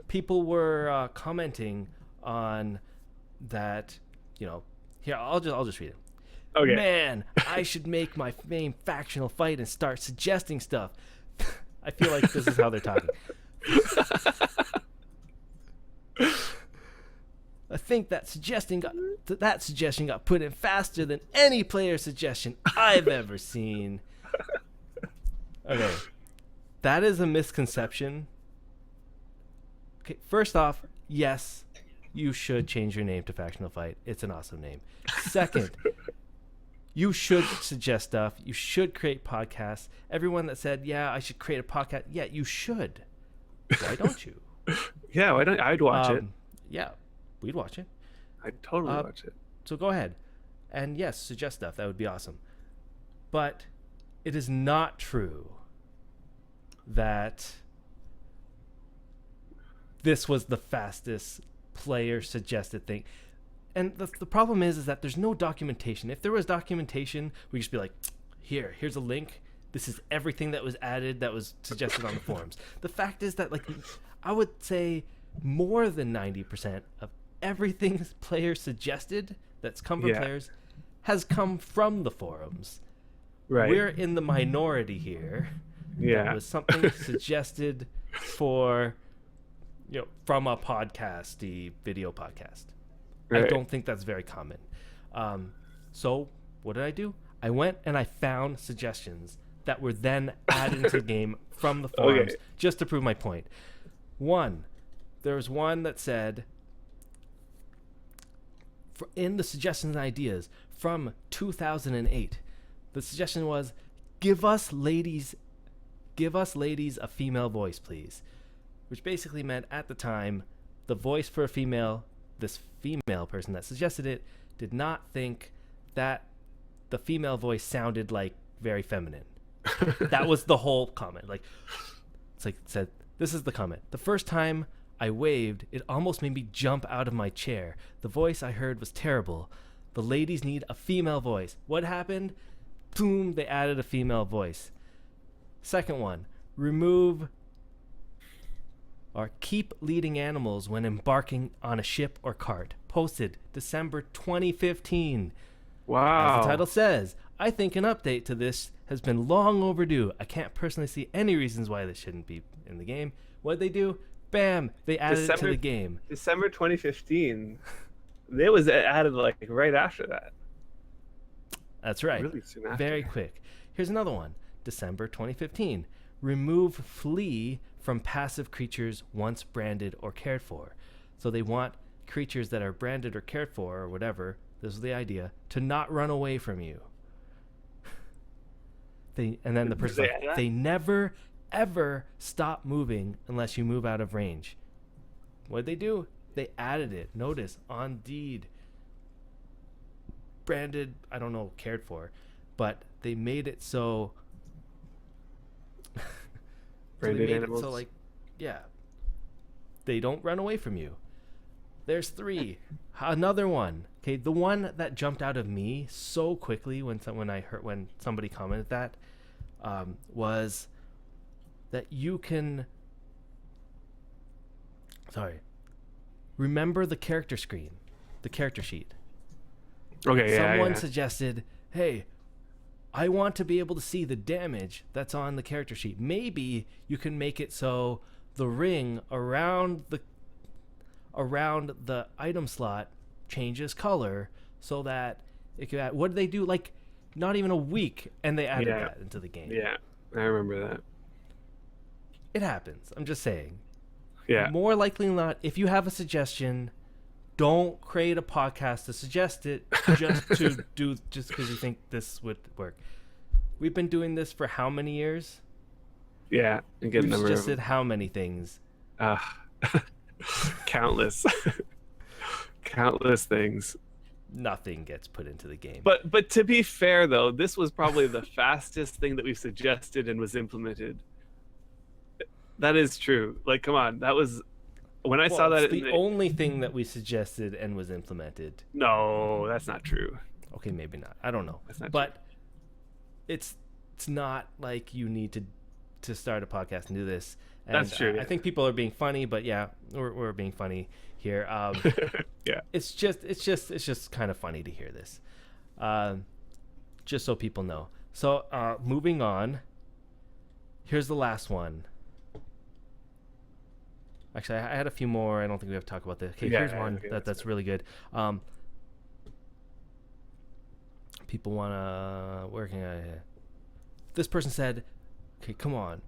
People were commenting on that. Here, I'll just read it. Okay. Man, I should make my main factional fight and start suggesting stuff. I feel like this is how they're talking. I think that suggestion got put in faster than any player suggestion I've ever seen. Okay. That is a misconception. Okay, first off, yes, you should change your name to Factional Fight. It's an awesome name. Second, you should suggest stuff. You should create podcasts. Everyone that said, yeah, I should create a podcast, yeah, you should. Why don't you? Yeah, why don't I'd watch it. Yeah, we'd watch it. I'd totally watch it. So go ahead. And yes, suggest stuff. That would be awesome. But it is not true that this was the fastest player suggested thing. And the problem is that there's no documentation. If there was documentation, we'd just be like, here's a link. This is everything that was added that was suggested on the forums. The fact is that, like, I would say more than 90% of everything players suggested that's come from players has come from the forums. Right. We're in the minority here. Yeah. That was something suggested for, from a podcast, the video podcast. Right. I don't think that's very common. So what did I do? I went and I found suggestions that were then added into the game from the forums just to prove my point. There was one that said, in the suggestions and ideas from 2008, the suggestion was, give us ladies a female voice, please. Which basically meant, at the time, the voice for a female, this female person that suggested it, did not think that the female voice sounded like very feminine. That was the whole comment. Like, it's like it said, this is the comment. The first time I waved, it almost made me jump out of my chair. The voice I heard was terrible. The ladies need a female voice. What happened? Boom, they added a female voice. Second one, remove or keep leading animals when embarking on a ship or cart. Posted December 2015. Wow. As the title says, I think an update to this has been long overdue. I can't personally see any reasons why this shouldn't be in the game. What'd they do? Bam! They added it to the game. December 2015. It was added like right after that. That's right. Really soon after. Very quick. Here's another one. December 2015. Remove flee from passive creatures once branded or cared for. So they want creatures that are branded or cared for or whatever, this is the idea, to not run away from you. And then the person like, they never ever stop moving unless you move out of range. What'd they do? They added it. Notice, on deed. Branded, I don't know, cared for. But they made it so... Branded animals. So, like, yeah. They don't run away from you. There's 3. Another one. Okay, the one that jumped out of me so quickly when somebody commented that was that you can... Sorry. Remember the character screen, the character sheet. Okay, yeah, Someone yeah. suggested, hey, I want to be able to see the damage that's on the character sheet. Maybe you can make it so the ring around the item slot changes color so that it could add, what did they do, like not even a week, and they added Yeah, that into the game. yeah. I remember that. It happens. I'm just saying. Yeah. More likely than not, if you have a suggestion, don't create a podcast to suggest it just because you think this would work. We've been doing this for how many years? Yeah, and get a We've number suggested how many things? of countless, countless things. Nothing gets put into the game. But to be fair though, this was probably the fastest thing that we suggested and was implemented. That is true. Like, come on, that was when I saw that. It's the only thing that we suggested and was implemented. No, that's not true. Okay, maybe not. I don't know. That's not but it's not like you need to start a podcast and do this. And that's true. Yeah. I think people are being funny, but yeah, we're being funny here. Yeah. It's just kind of funny to hear this. Just so people know. So moving on. Here's the last one. Actually, I had a few more. I don't think we have to talk about this. Okay, here's one that's really good. People want to... Where can I... This person said, okay, come on.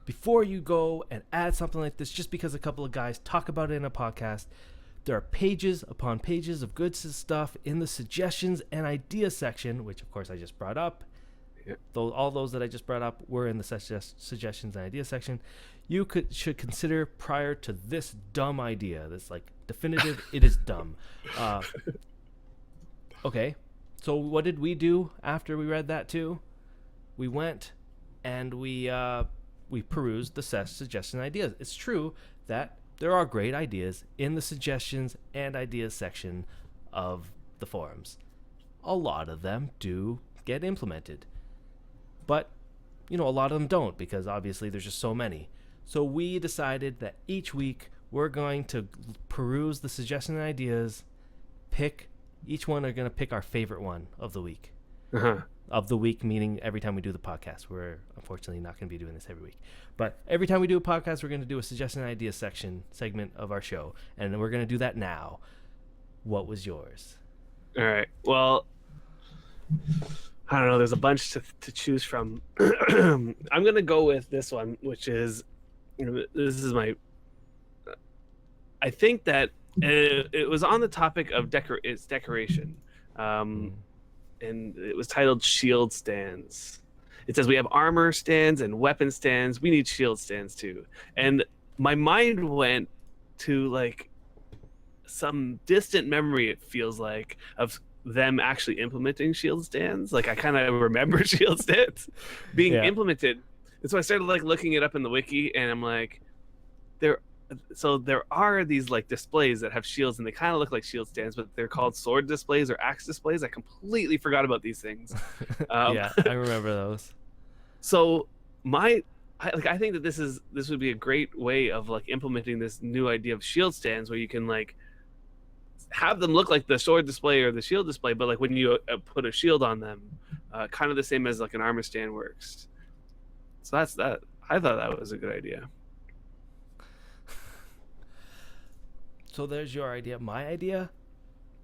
Before you go and add something like this, just because a couple of guys talk about it in a podcast, there are pages upon pages of good stuff in the suggestions and ideas section, which, of course, I just brought up. Yep. All those that I just brought up were in the suggestions and ideas section. You should consider prior to this dumb idea. This like definitive. It is dumb. Okay, so what did we do after we read that too? We went and we perused the suggestions and ideas. It's true that there are great ideas in the suggestions and ideas section of the forums. A lot of them do get implemented. But, a lot of them don't, because obviously there's just so many. So we decided that each week we're going to peruse the suggestions and ideas, each one are going to pick our favorite one of the week. Uh-huh. Of the week, meaning every time we do the podcast. We're unfortunately not going to be doing this every week. But every time we do a podcast, we're going to do a suggestion and ideas segment of our show. And we're going to do that now. What was yours? All right. Well, I don't know. There's a bunch to choose from. I'm going to go with this one, which is, this is my, I think that it was on the topic of decoration. And it was titled Shield Stands. It says we have armor stands and weapon stands. We need shield stands too. And my mind went to like some distant memory, it feels like, of them actually implementing shield stands. Like I kind of remember shield stands being implemented. And so I started like looking it up in the wiki, and I'm like, there are these like displays that have shields, and they kind of look like shield stands, but they're called sword displays or axe displays. I completely forgot about these things. Yeah, I remember those. So I think that this would be a great way of like implementing this new idea of shield stands, where you can like have them look like the sword display or the shield display, but like when you put a shield on them, kind of the same as like an armor stand works. So that's that. I thought that was a good idea. So there's your idea. My idea?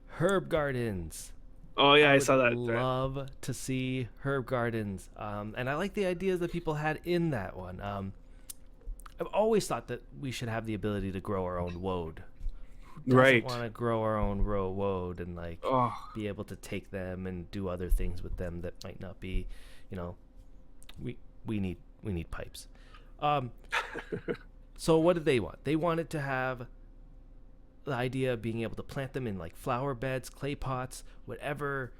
Herb gardens. Oh yeah, I saw that. I would love to see herb gardens. And I like the ideas that people had in that one. I've always thought that we should have the ability to grow our own woad. Who doesn't want to grow our own woad and like be able to take them and do other things with them that might not be, we need pipes. So what did they want? They wanted to have the idea of being able to plant them in like flower beds, clay pots, whatever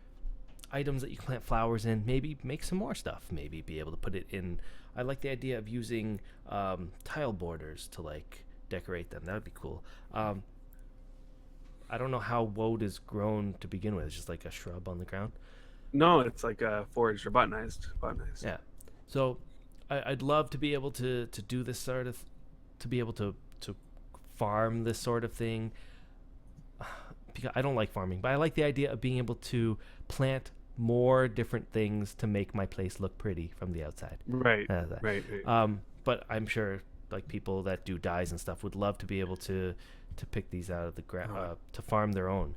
items that you can plant flowers in. Maybe make some more stuff. Maybe be able to put it in. I like the idea of using tile borders to like decorate them. That would be cool. I don't know how woad is grown to begin with. It's just like a shrub on the ground. No, it's like foraged or botanized. Yeah. So I'd love to be able to do this sort of, to be able to farm this sort of thing. because I don't like farming, but I like the idea of being able to plant more different things to make my place look pretty from the outside. Right. Uh, Right. but I'm sure like people that do dyes and stuff would love to be able to pick these out of the ground, to farm their own.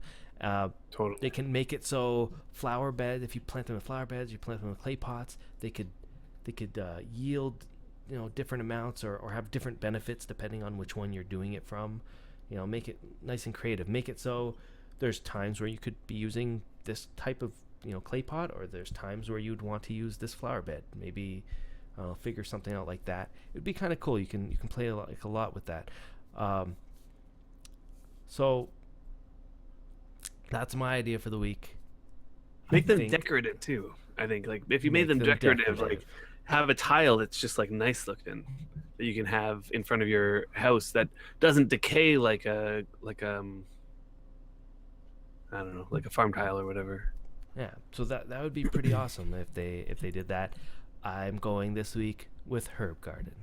Totally. They can make it so flower beds, if you plant them in flower beds, you plant them in clay pots, they could yield, different amounts or have different benefits depending on which one you're doing it from. Make it nice and creative. Make it so there's times where you could be using this type of clay pot, or there's times where you'd want to use this flower bed. Maybe figure something out like that. It'd be kind of cool. You can play a lot with that. So that's my idea for the week. Make them decorative too. I think like if you made them decorative, like have a tile that's just like nice looking that you can have in front of your house that doesn't decay like a I don't know, like a farm tile or whatever. Yeah, so that would be pretty awesome if they did that. I'm going this week with herb garden.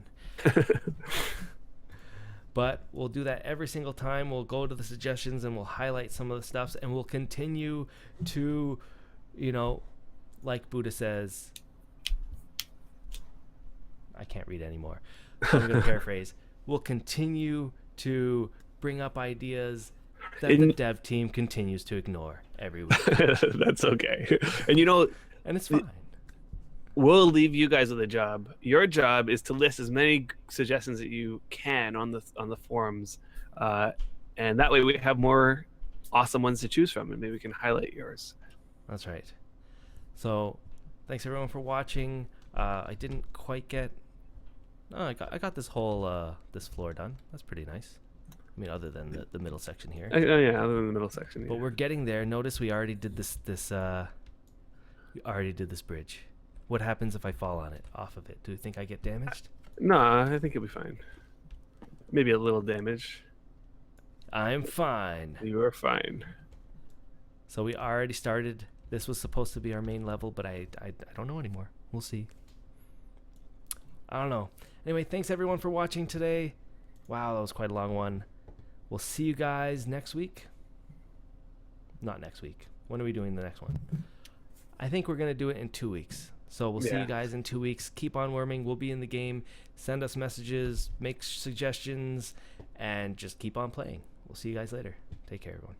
But we'll do that every single time. We'll go to the suggestions and we'll highlight some of the stuffs, and we'll continue to, like Buddha says, I can't read anymore. So I'm going to paraphrase. We'll continue to bring up ideas that the dev team continues to ignore every week. That's okay. And and it's fine. We'll leave you guys with a job. Your job is to list as many suggestions that you can on the forums, and that way we have more awesome ones to choose from, and maybe we can highlight yours. That's right. So, thanks everyone for watching. I didn't quite get. No, I got this whole this floor done. That's pretty nice. I mean, other than the middle section here. Yeah, other than the middle section. But we're getting there. Notice we already did this. We already did this bridge. What happens if I fall on it, off of it? Do you think I get damaged? No, I think you'll be fine. Maybe a little damage. I'm fine. You are fine. So we already started. This was supposed to be our main level, but I don't know anymore. We'll see. I don't know. Anyway, thanks everyone for watching today. Wow, that was quite a long one. We'll see you guys next week. Not next week. When are we doing the next one? I think we're going to do it in 2 weeks. So we'll see you guys in 2 weeks. Keep on worming. We'll be in the game. Send us messages, make suggestions, and just keep on playing. We'll see you guys later. Take care, everyone.